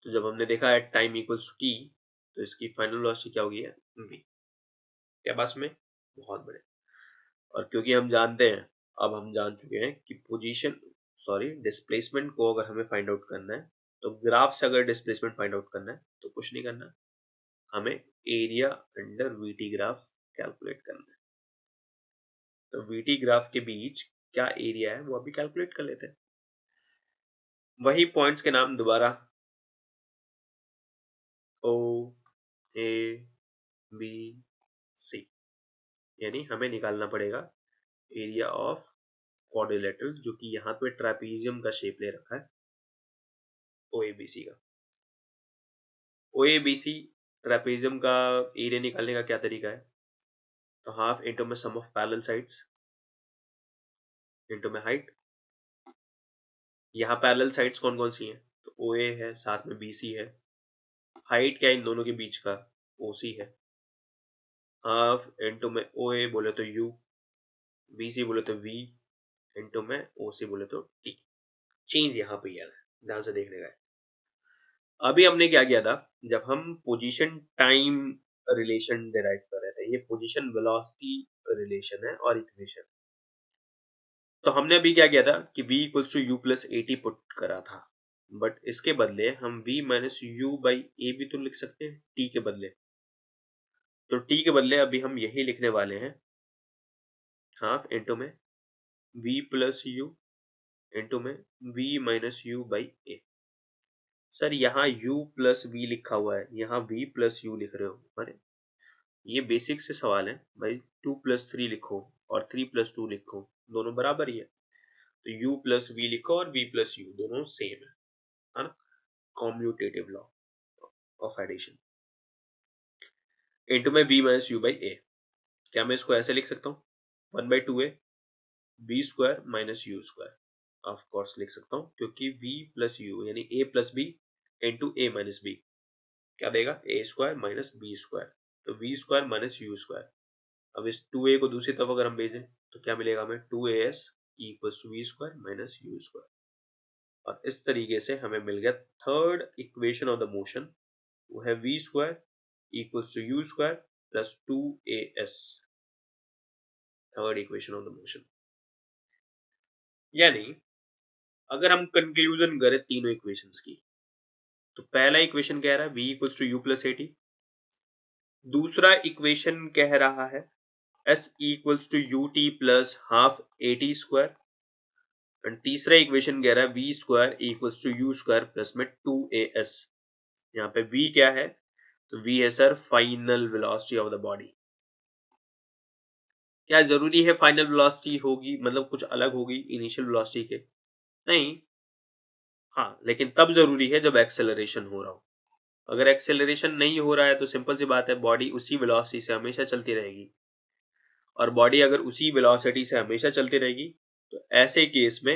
[SPEAKER 1] तो जब हमने देखा at time equals to t, तो इसकी फाइनल वेलोसिटी क्या हो गई है, v। क्या पास में, बहुत बड़े। और क्योंकि हम जानते हैं, अब हम जान चुके हैं कि पोजीशन सॉरी डिस्प्लेसमेंट को अगर हमें फाइंड आउट करना है, तो ग्राफ से अगर डिस्प्लेसमेंट फाइंड आउट करना है तो कुछ नहीं करना, हमें area under VT graph calculate करना है। तो वीटी ग्राफ के बीच क्या एरिया है वो अभी कैलकुलेट कर लेते हैं। वही पॉइंट्स के नाम दोबारा, ओ ए बी सी, यानी हमें निकालना पड़ेगा एरिया ऑफ क्वाड्रिलेटरल जो कि यहाँ पे ट्रापेजियम का शेप ले रखा है, ओएबीसी का। ओएबीसी ट्रापेजियम का एरिया निकालने का क्या तरीका है, तो हाफ इंटू में sum of parallel sides into में हाइट। यहाँ पैरेलल साइड्स कौन कौन सी हैं, तो ओए है, साथ में बीसी है। हाइट क्या है इन दोनों के बीच का, ओसी है। हाफ इंटू में ओए बोले तो यू, बीसी बोले तो वी, इंटू में ओसी बोले तो टी। चेंज यहाँ पे है, ध्यान से देखने का है। अभी हमने क्या किया था, जब हम पोजीशन टाइम रिलेशन डिराइव कर रहे थे, ये पोजीशन वेलोसिटी रिलेशन है और इक्वेशन। तो हमने अभी क्या किया था कि v equals to u plus a t put करा था, बट इसके बदले हम v minus u by a भी तो लिख सकते हैं t के बदले। तो t के बदले अभी हम यही लिखने वाले हैं, हाफ इंटू में v प्लस यू इंटू में v minus u by A. Sir यहाँ u प्लस v लिखा हुआ है, यहाँ v प्लस यू लिख रहे हो, अरे ये बेसिक से सवाल है भाई, 2 प्लस 3 लिखो और 3 प्लस 2 लिखो, दोनों बराबर ही है। तो u प्लस v लिखो और v प्लस यू दोनों सेम है ना, commutative law of addition. Into में v minus u by a. क्या मैं इसको ऐसे लिख सकता हूँ 1 by 2a b square minus u square, of course लिख सकता हूँ क्योंकि v प्लस यू यानी a plus b into a minus b क्या देगा, a square minus b square, तो v square minus u square. अब इस 2a को दूसरी तरफ अगर हम भेजें तो क्या मिलेगा हमें, 2as equals to v square minus u square. और इस तरीके से हमें मिल गया third equation of the motion, वो है v square equals to u square plus 2as, third equation of the motion. यानी अगर हम कंक्लूजन करें तीनों इक्वेशंस की, तो पहला इक्वेशन कह रहा है v equals to u plus a t, दूसरा इक्वेशन कह रहा है s equals to u t plus half a t square, and तीसरा इक्वेशन कह रहा है v square equals to u square plus में 2as। यहाँ पे v क्या है, तो v है sir final velocity of the body. क्या जरूरी है फाइनल वेलोसिटी होगी, मतलब कुछ अलग होगी इनिशियल वेलोसिटी के, नहीं। हाँ लेकिन तब जरूरी है जब एक्सेलरेशन हो रहा हो। अगर एक्सेलरेशन नहीं हो रहा है तो सिंपल सी बात है, बॉडी उसी वेलोसिटी से हमेशा चलती रहेगी। और बॉडी अगर उसी वेलोसिटी से हमेशा चलती रहेगी तो ऐसे केस में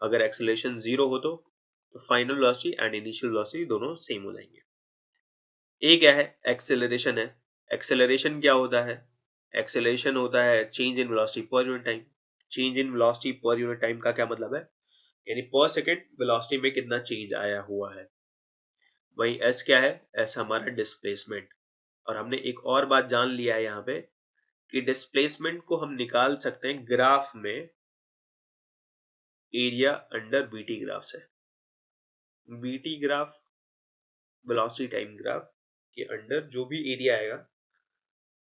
[SPEAKER 1] अगर एक्सेलरेशन 0 हो तो final velocity and initial velocity दोनों सेम हो जाएंगे। ए क्या है, एक्सेलरेशन है। एक्सेलरेशन क्या होता है, एक्सेलरेशन होता है change in velocity per unit time. Change in velocity per unit time का क्या मतलब है, यानी पर सेकेंड वेलोसिटी में कितना चेंज आया हुआ है। वही s क्या है, s हमारा डिस्प्लेसमेंट। और हमने एक और बात जान लिया है यहाँ पे कि डिस्प्लेसमेंट को हम निकाल सकते हैं ग्राफ में एरिया अंडर बीटी ग्राफ से। BT graph velocity time graph के अंडर जो भी एरिया आएगा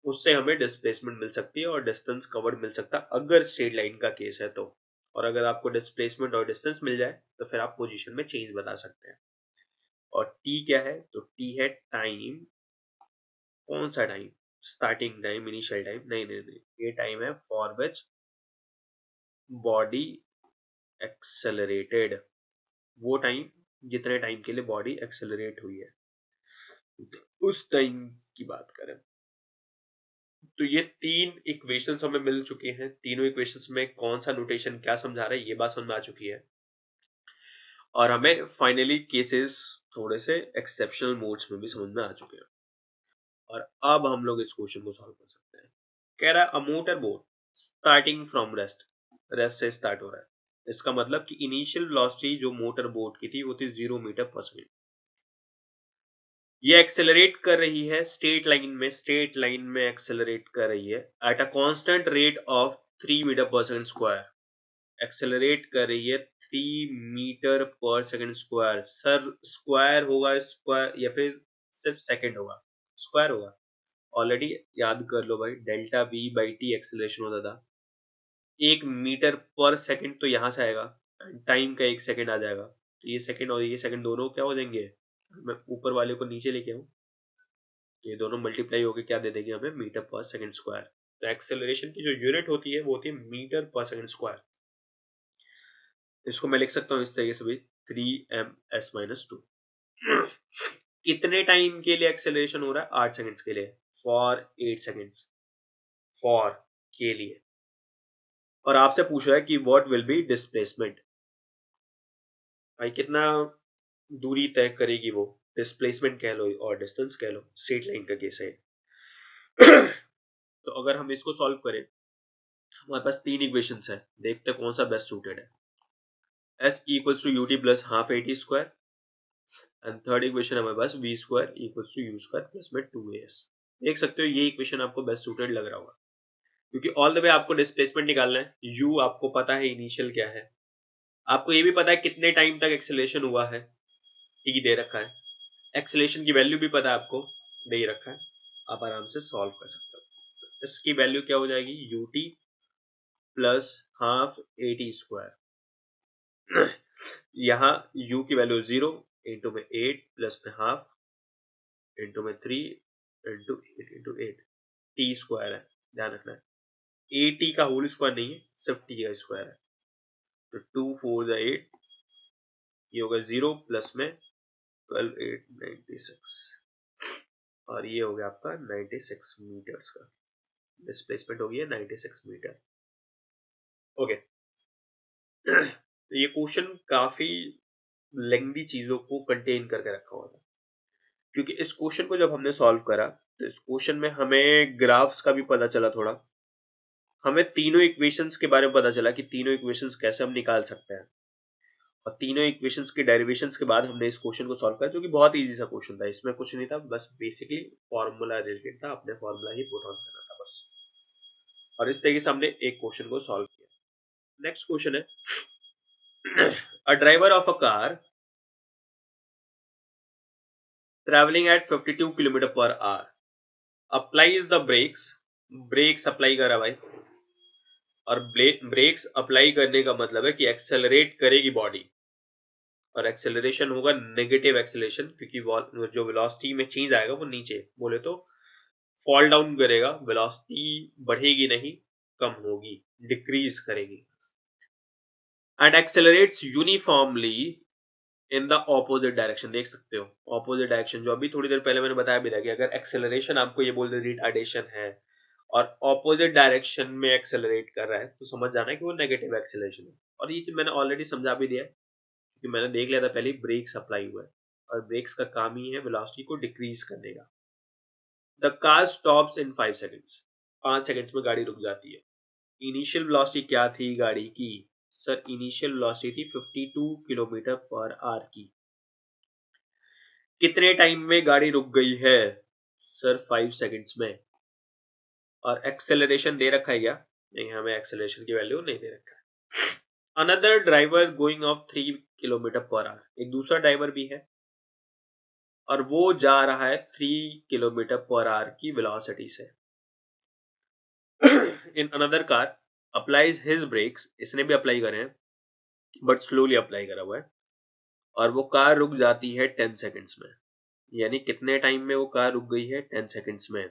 [SPEAKER 1] उससे हमें डिस्प्लेसमेंट मिल सकती है और डिस्टेंस कवर्ड मिल सकता है अगर स्ट्रेट लाइन का केस है तो। और अगर आपको डिस्प्लेसमेंट और डिस्टेंस मिल जाए तो फिर आप पोजीशन में चेंज बता सकते हैं। और t क्या है, तो t है टाइम। कौन सा time, starting time, initial time, नहीं नहीं नहीं, ये टाइम है फॉर विच बॉडी एक्सेलरेटेड, वो टाइम जितने टाइम के लिए बॉडी एक्सेलरेट हुई है उस टाइम की बात करें। तो ये तीन इक्वेशंस हमें मिल चुके हैं, तीनों इक्वेशंस में कौन सा नोटेशन क्या समझा रहा है ये बात समझ में आ चुकी है। और हमें फाइनली केसेस थोड़े से एक्सेप्शनल मोड्स में भी समझ में आ चुके हैं। और अब हम लोग इस क्वेश्चन को सॉल्व कर सकते हैं। कह रहा है a motor boat starting from rest, rest से स्टार्ट हो रहा है, इसका मतलब कि इनिशियल वेलोसिटी जो मोटर बोट की थी वो थी 0 मीटर पर सेकेंड। ये एक्सेलरेट कर रही है स्ट्रेट लाइन में एक्सेलरेट कर रही है at a constant rate of 3 metre per second square. Accelerate कर रही है 3 metre per second square. Sir square होगा स्क्वायर या फिर सिर्फ सेकंड होगा, स्क्वायर होगा। ऑलरेडी याद कर लो भाई, delta we by T acceleration होता था। 1 मीटर पर सेकंड तो यहां से आएगा, टाइम का 1 सेकंड आ जाएगा, तो ये सेकंड और ये सेकंड दोनों क्या हो जाएंगे, मैं ऊपर वाले को नीचे लेके आऊं तो ये दोनों मल्टीप्लाई होकर क्या दे देंगे हमें, मीटर पर सेकंड स्क्वायर। तो एक्सेलरेशन की जो यूनिट होती है वो होती है मीटर पर सेकंड स्क्वायर। इसको मैं लिख सकता हूं इस तरीके से भी, 3ms-2। कितने टाइम के लिए एक्सेलरेशन हो रहा है, 8 सेकंड्स के लिए, फॉर 8 सेकंड्स, फॉर के लिए। और आपसे पूछ रहा है कि व्हाट विल बी डिस्प्लेसमेंट, भाई कितना दूरी तय करेगी वो, डिस्प्लेसमेंट कह लो और डिस्टेंस कह लो, स्ट्रेट लाइन का केस है। तो अगर हम इसको सॉल्व करें, हमारे पास तीन इक्वेशंस है, देखते हैं कौन सा बेस्ट सूटेड है। s equals to ut plus half at square, and third equation हमारे पास v square equals to u square plus में 2as। देख सकते हो ये इक्वेशन आपको बेस्ट सूटेड लग रहा होगा, क्योंकि ऑल द वे आपको डिस्प्लेसमेंट निकालना है, u आपको पता है इनिशियल क्या है, आपको ये भी पता है कितने टाइम तक एक्सेलरेशन हुआ है, t दे रखा है, एक्सेलरेशन की वैल्यू भी पता है आपको, दे रखा है, आप आराम से सॉल्व कर सकते हो। इसकी वैल्यू क्या हो जाएगी, ut plus half at square. यहाँ u की वैल्यू 0 इंटू में 8 प्लस में हाफ इंटू में 3 इंटू 8 टी स्क्वायर है, ध्यान रखना है, ए टी का होल स्क्वायर नहीं है, सिर्फ टी का स्क्वायर है। तो 2 4 8, ये होगा 0 प्लस में 12 8 96, और ये हो गया आपका 96 मीटर्स का डिस्प्लेसमेंट हो गया 96 मीटर। ओके। तो ये क्वेश्चन काफी लेंथी चीजों को कंटेन करके रखा हुआ था, क्योंकि इस क्वेश्चन को जब हमने सॉल्व करा तो इस क्वेश्चन में हमें ग्राफ्स का भी पता चला, थोड़ा हमें तीनों इक्वेशंस के बारे में पता चला कि तीनों इक्वेशंस कैसे हम निकाल सकते हैं। और तीनों इक्वेशंस के डेरिवेशंस के बाद हमने इस क्वेश्चन को सॉल्व किया, जो कि बहुत इजी सा क्वेश्चन था, इसमें कुछ नहीं था, बस बेसिकली फॉर्मूला रिलेटेड था, अपने फॉर्मूला ही पुट ऑन करना था बस। और इस तरीके से हमने एक क्वेश्चन को सॉल्व किया। नेक्स्ट क्वेश्चन है, a driver of a car traveling at 52 kilometre per hour applies the brakes, brakes apply करा भाई, और ब्रेक्स अप्लाई करने का मतलब है कि एक्सेलरेट करेगी बॉडी, और एक्सेलरेशन होगा नेगेटिव एक्सेलरेशन, क्योंकि जो वेलोसिटी में चेंज आएगा वो नीचे बोले तो फॉल डाउन करेगा, वेलोसिटी बढ़ेगी नहीं, कम होगी, डिक्रीज करेगी। And accelerates uniformly in the opposite direction, देख सकते हो ऑपोजिट डायरेक्शन, जो अभी थोड़ी देर पहले मैंने बताया भी था कि अगर एक्सेलरेशन आपको ये बोल दे रिटार्डेशन है और ऑपोजिट डायरेक्शन में एक्सेलरेट कर रहा है तो समझ जाना है कि वो नेगेटिव एक्सेलरेशन है। और ये चीज मैंने ऑलरेडी समझा भी दिया है, क्योंकि मैंने देख लिया था पहले, ब्रेक्स अप्लाई हुआ है और ब्रेक्स का काम ही है वेलोसिटी को डिक्रीज करने का। The car stops in 5 seconds, 5 seconds में गाड़ी रुक जाती है। इनिशियल वेलोसिटी क्या थी गाड़ी की? सर इनिशियल वेलोसिटी थी 52 किलोमीटर पर आवर की। कितने टाइम में गाड़ी रुक गई है? सर 5 सेकंड्स में। और एक्सेलरेशन दे रखा है क्या? नहीं, हमें एक्सेलरेशन की वैल्यू नहीं दे रखा है। Another driver going of 3 kilometre per our, एक दूसरा ड्राइवर भी है और वो जा रहा है 3 किलोमीटर पर आवर की वेलोसिटी से। In another car applies his brakes, इसने भी अप्लाई करे हैं बट स्लोली अप्लाई करा हुआ है, और वो कार रुक जाती है 10 सेकंड्स में। यानी कितने टाइम में वो कार रुक गई है? 10 सेकंड्स में।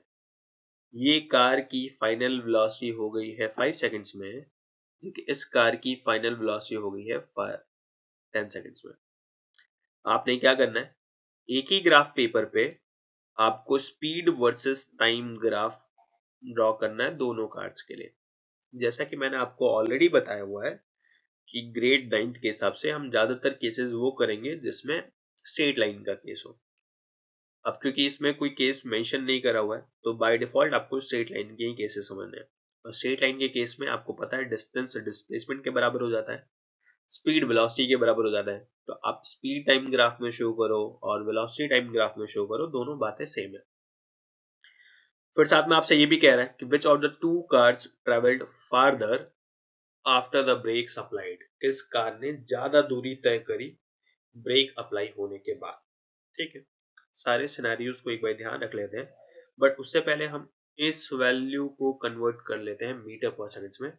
[SPEAKER 1] ये कार की फाइनल वेलोसिटी हो गई है 5 सेकंड्स में, क्योंकि इस कार की फाइनल वेलोसिटी हो गई है 10 सेकंड्स में। आपने क्या करना है, एक ही ग्राफ पेपर पे आपको speed versus time graph draw करना है दोनों कार्ड्स के लिए। जैसा कि मैंने आपको ऑलरेडी बताया हुआ है कि ग्रेड 9th के हिसाब से हम ज्यादातर केसेस वो करेंगे जिसमें स्ट्रेट लाइन का केस हो। अब क्योंकि इसमें कोई केस मेंशन नहीं करा हुआ है तो बाय डिफॉल्ट आपको स्ट्रेट लाइन के ही केसेस समझने हैं। और स्ट्रेट लाइन के केस में आपको पता है डिस्टेंस डिस्प्लेसमेंट के बराबर हो जाता है, स्पीड वेलोसिटी के बराबर हो जाता है। तो आप स्पीड टाइम ग्राफ में शो करो और वेलोसिटी टाइम ग्राफ में शो करो, दोनों बातें सेम है। फिर साथ में आपसे ये भी कह रहा है कि which of the two cars travelled farther after the brakes applied, किस कार ने ज्यादा दूरी तय करी ब्रेक अप्लाई होने के बाद। ठीक है, सारे सिनेरियोज को एक बार ध्यान रख लेते हैं, बट उससे पहले हम इस वैल्यू को कन्वर्ट कर लेते हैं मीटर पर सेकंड्स में,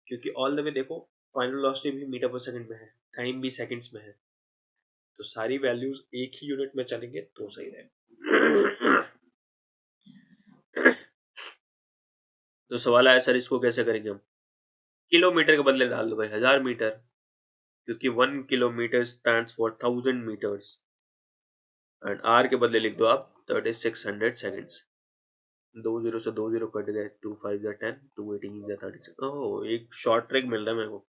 [SPEAKER 1] क्योंकि ऑल द वे देखो फाइनल वेलोसिटी भी मीटर पर सेकंड में है, टाइम भी सेकंड्स में है, तो सारी वैल्यूज एक ही यूनिट में चलेंगे तो सही रहेगा। तो सवाल आया सर इसको कैसे करेंगे हम? किलोमीटर के बदले डाल दो भाई 1000 मीटर, क्योंकि 1 kilometre stands for 1000 metres, and r के बदले लिख दो आप 3600 सेकेंड्स। 20 से 20 कट गए, 2 5 या 10, 2 18 या 36। ओह, एक शॉर्ट ट्रिक मिल रहा है मेरे को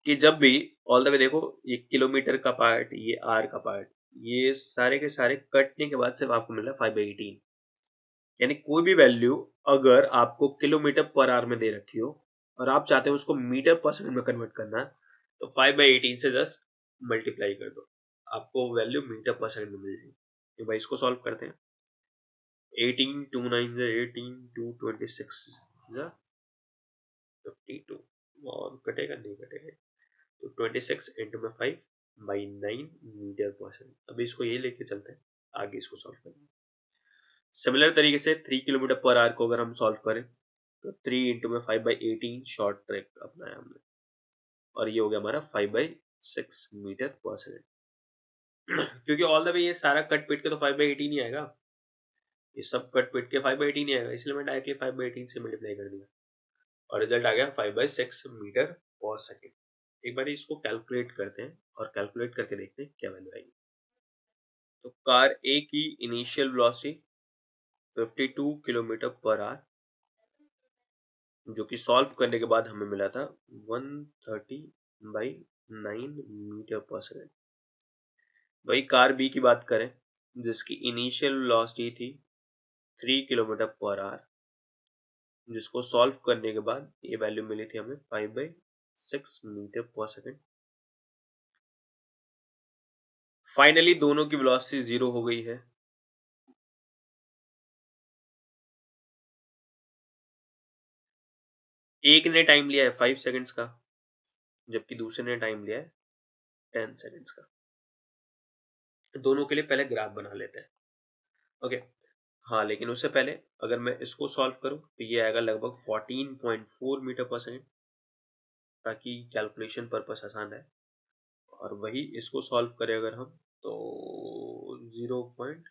[SPEAKER 1] कि जब भी ऑल द वे देखो ये किलोमीटर का पार्ट, ये आर का पार्ट, ये सारे के सारे कटने के बाद सिर्फ आपको मिल रहा है 5/18। यानी कोई भी वैल्यू अगर आपको किलोमीटर पर आवर में दे रखी हो और आप चाहते हो उसको मीटर पर सेकंड में कन्वर्ट करना, तो 5/18 से जस्ट मल्टीप्लाई कर दो, आपको वैल्यू मीटर पर सेकंड में मिल जाएगी। तो भाई इसको सॉल्व करते हैं। 18 2 9 18 2 26 52, और कटेगा नहीं कटेगा, तो 26 इंटू में 5/9 मीटर पर सेकंड। अभी इसको ये लेके चलते हैं आगे, इसको सॉल्व करेंगे। सिमिलर तरीके से 3 किलोमीटर पर आवर को अगर हम सॉल्व करें तो 3 इंटू में 5/18 शॉर्ट ट्रिक अपनाया हमने, और ये हो गया हमारा 5/6 मीटर पर सेकंड। क्योंकि ऑल द वे ये सारा कट पिट के तो 5/18 ही आएगा, ये सब कट पिट के 5/18 ही आएगा, इसलिए मैं डायरेक्टली 5/18 से मल्टीप्लाई कर दिया और रिजल्ट आ गया 5/6 मीटर पर सेकंड। एक बार इसको कैलकुलेट करते हैं और कैलकुलेट करके देखते हैं क्या वैल्यू आएगी। तो कार ए की initial velocity 52 kilometre per our, जो कि सॉल्व करने के बाद हमें मिला था 130/9 मीटर पर सेकंड। वही कार बी की बात करें जिसकी इनिशियल वेलोसिटी थी 3 किलोमीटर पर आवर, जिसको सॉल्व करने के बाद ये वैल्यू मिली थी हमें 5/6 मीटर पर सेकंड। फाइनली दोनों की वेलोसिटी 0 हो गई है। एक ने टाइम लिया है 5 सेकंड्स का, जबकि दूसरे ने टाइम लिया है 10 सेकंड्स का। दोनों के लिए पहले ग्राफ बना लेते हैं। ओके, हाँ लेकिन उससे पहले अगर मैं इसको सॉल्व करूं तो ये आएगा लगभग 14.4 मीटर पर सेकंड, ताकि कैलकुलेशन पर्पस आसान है। और वही इसको सॉल्व करें अगर हम तो 0.8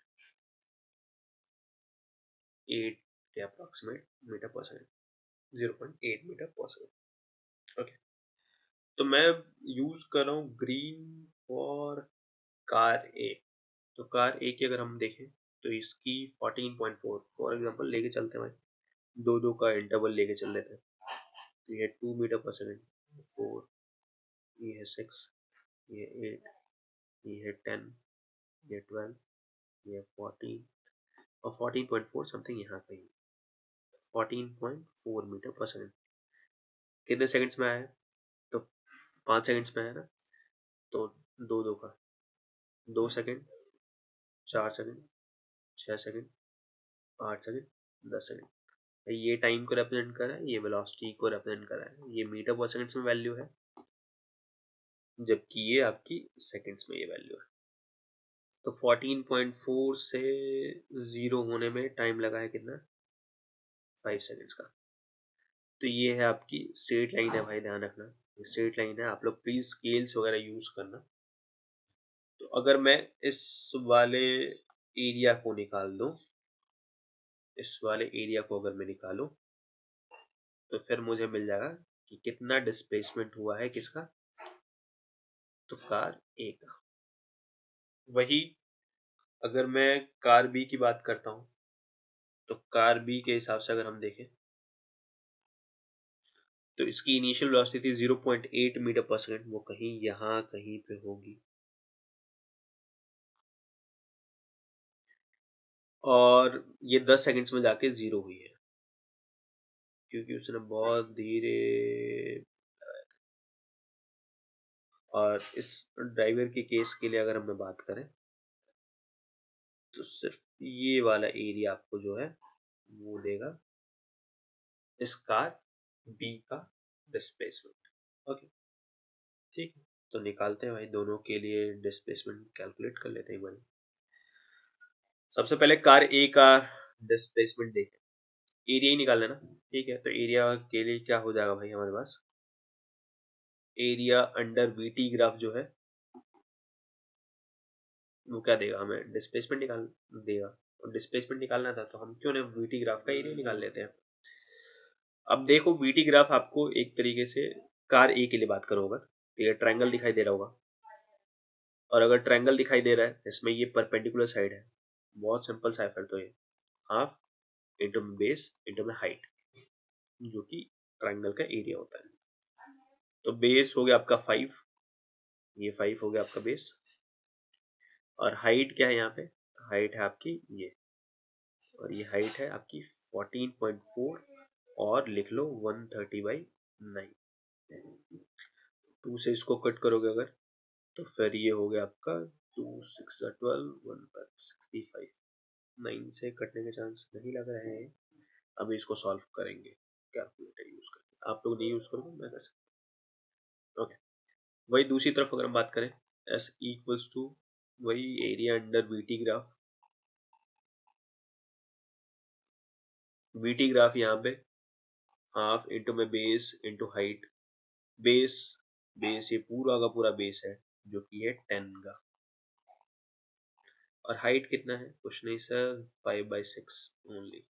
[SPEAKER 1] के approximate metre per second, 0.8 metre per second. Okay, तो मैं यूज कर रहा हूँ ग्रीन फॉर कार ए। तो कार ए की अगर हम देखें तो इसकी 14.4 फॉर एग्जांपल लेके चलते हैं भाई, दो दो का इंटरवल लेके चल लेते हैं। तो ये 2 मीटर पर सेकंड, 4, ये है 6, ये 8, ये है 10, ये 12, ये 14 और 14.4 समथिंग यहाँ कहीं। 14.4 मीटर पर सेकंड। कितने सेकंड्स में आया है? तो 5 सेकंड्स में आया ना, तो 2 का 2 second, 4 second, 6 second, 8 second, 10 second. ये टाइम को रिप्रेजेंट कर रहा है, ये वेलोसिटी को रिप्रेजेंट कर रहा है। ये मीटर पर सेकंड्स में वैल्यू है, जबकि ये आपकी सेकंड्स में ये वैल्यू है। तो 14.4 से 0 होने में टाइम लगा है कितना? 5 सेकंड्स का। तो ये है आपकी स्ट्रेट लाइन है भाई, ध्यान रखना स्ट्रेट लाइन है। आप लोग प्लीज स्केल्स वगैरह यूज करना। तो अगर मैं इस वाले एरिया को निकाल दूं, इस वाले एरिया को अगर मैं निकालूं, तो फिर मुझे मिल जाएगा कि कितना डिस्प्लेसमेंट हुआ है किसका? तो कार ए का। वही अगर मैं कार बी की बात करता हूं, तो कार बी के हिसाब से अगर हम देखें, तो इसकी initial velocity 0.8 metre per second, वो कहीं यहां कहीं पे होगी। और ये 10 सेकंड्स में जाके 0 हुई है, क्योंकि उसने बहुत धीरे। और इस ड्राइवर के केस के लिए अगर हम बात करें, तो सिर्फ ये वाला एरिया आपको जो है वो देगा इस कार बी का डिस्प्लेसमेंट। ओके, ठीक है। तो निकालते हैं भाई, दोनों के लिए डिस्प्लेसमेंट कैलकुलेट कर लेते हैं भाई। सबसे पहले कार ए का डिस्प्लेसमेंट देखें, एरिया ही निकाल लेना। ठीक है, तो एरिया के लिए क्या हो जाएगा भाई हमारे पास? एरिया अंडर वीटी ग्राफ जो है वो क्या देगा हमें? डिस्प्लेसमेंट निकाल देगा। और डिस्प्लेसमेंट निकालना था तो हम क्यों ना वीटी ग्राफ का एरिया निकाल लेते हैं। अब देखो, वीटी ग्राफ आपको एक तरीके से कार ए के लिए बात करो अगर, तो ये ट्रायंगल दिखाई दे रहा होगा। और अगर ट्रायंगल दिखाई दे रहा है, इसमें ये परपेंडिकुलर साइड है। बहुत सिंपल सा है फिर तो, ये हाफ इंटू में बेस इंटू में हाइट, जो कि ट्रायंगल का एरिया होता है। तो बेस हो गया आपका 5, ये 5 हो गया आपका बेस। और हाइट क्या है यहाँ पे? हाइट है आपकी ये, और ये हाइट है आपकी 14.4, और लिख लो 130/9। 2 से इसको कट करोगे अगर, तो फिर ये हो गया आपका 2 6 12 1 65। 9 से कटने के चांस नहीं लग रहे हैं। अभी इसको सॉल्व करेंगे कैलकुलेटर यूज करके। आप लोग नहीं यूज करोगे, मैं कर सकता। ओके, वही दूसरी तरफ अगर हम बात करें, S इक्वल्स टू वही area under VT graph. VT graph यहाँ पे हाफ इंटू में base into height. Base base ये पूरा का पूरा बेस है, जो कि है 10 का। और हाइट कितना है? कुछ नहीं सर, 5/6 ओनली।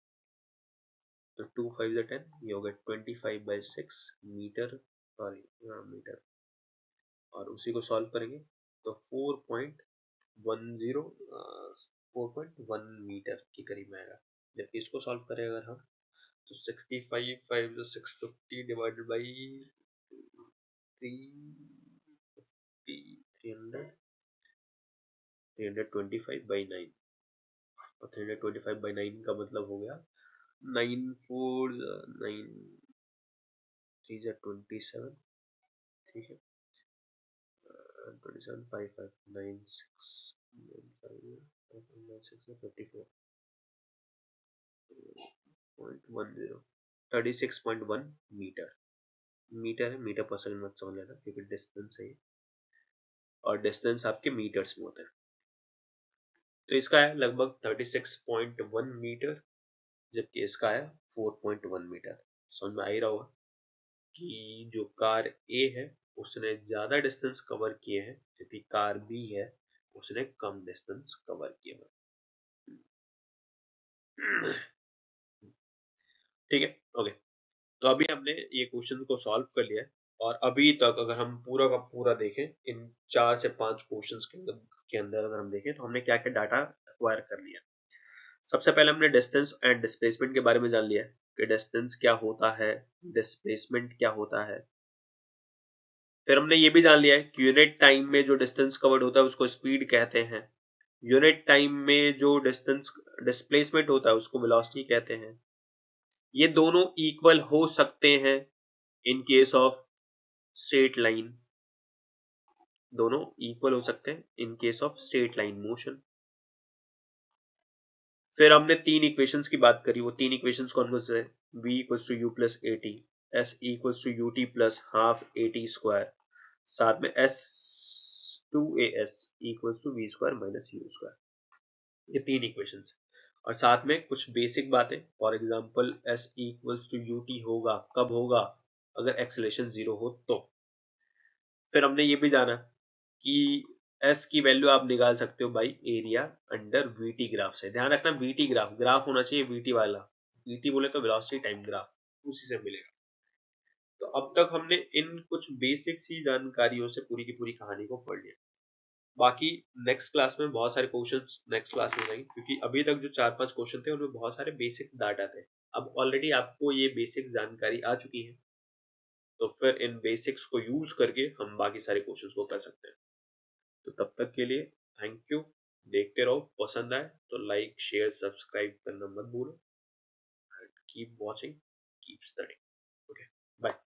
[SPEAKER 1] तो 2 5 10, ये हो गया 25/6 मीटर, सॉरी मीटर। और उसी को सॉल्व करेंगे तो 4.10 4.1 मीटर के करीब में आएगा। जबकि इसको सॉल्व करें अगर हम, तो 65 5 650 डिवाइडेड बाई 325/9। और 325/9 का मतलब हो गया 9 4 9 3 27। ठीक है, 27 5 5 9 6 9 5 9 6 54.10 36.1 मीटर। मीटर है, मीटर पर सेकंड मत समझ लेना, क्योंकि डिस्टेंस है, और डिस्टेंस आपके मीटर्स में होता है। तो इसका है लगभग 36.1 मीटर, जबकि इसका है 4.1 मीटर। समझ में आ ही रहा होगा कि जो कार ए है उसने ज्यादा डिस्टेंस कवर किए हैं, जबकि कार बी है उसने कम डिस्टेंस कवर किए हैं। ठीक है, ओके। तो अभी हमने ये क्वेश्चन को सॉल्व कर लिया है। और अभी तक अगर हम पूरा का पूरा देखें, इन 4 से 5 क्वेश्चंस के अंदर अगर हम देखें, तो हमने क्या क्या डाटा एक्वायर कर लिया। सबसे पहले हमने डिस्टेंस एंड डिस्प्लेसमेंट के बारे में जान लिया कि डिस्टेंस क्या होता है, डिस्प्लेसमेंट क्या होता है। फिर हमने ये भी जान लिया है कि यूनिट टाइम में जो डिस्टेंस कवर्ड होता है उसको स्पीड कहते हैं। यूनिट टाइम में जो डिस्टेंस डिस्प्लेसमेंट होता है उसको वेलोसिटी कहते हैं। ये दोनों इक्वल हो सकते हैं in case of straight line, दोनों इक्वल हो सकते हैं in case of straight line motion. फिर हमने तीन इक्वेशंस की बात करी, वो तीन इक्वेशंस कौन कौन से हैं? v equals to u plus a t, s equals to u t plus half a t square, साथ में s two a s equals to v square minus u square. ये तीन इक्वेशंस और साथ में कुछ बेसिक बातें, for example s equals to u t होगा कब होगा? अगर एक्सेलरेशन जीरो हो तो। फिर हमने ये भी जाना कि एस की वैल्यू आप निकाल सकते हो by area under VT graph से। ध्यान रखना वीटी ग्राफ होना चाहिए वीटी वाला, वीटी बोले तो वेलोसिटी टाइम ग्राफ, उसी से मिलेगा। तो अब तक हमने इन कुछ बेसिक सी जानकारियों से पूरी की पूरी कहानी को पढ़ लिया। बाकी नेक्स्ट क्लास में बहुत सारे क्वेश्चंस नेक्स्ट क्लास में जाएंगे, क्योंकि अभी तक जो 4-5 क्वेश्चन थे उनमें बहुत सारे बेसिक डाटा थे। अब ऑलरेडी आपको ये बेसिक जानकारी आ चुकी है, तो फिर इन बेसिक्स को यूज करके हम बाकी सारे क्वेश्चंस को कर सकते हैं। तो तब तक के लिए थैंक यू। देखते रहो, पसंद आए तो लाइक शेयर सब्सक्राइब करना मत भूलो। Keep watching, keep studying. Okay, bye.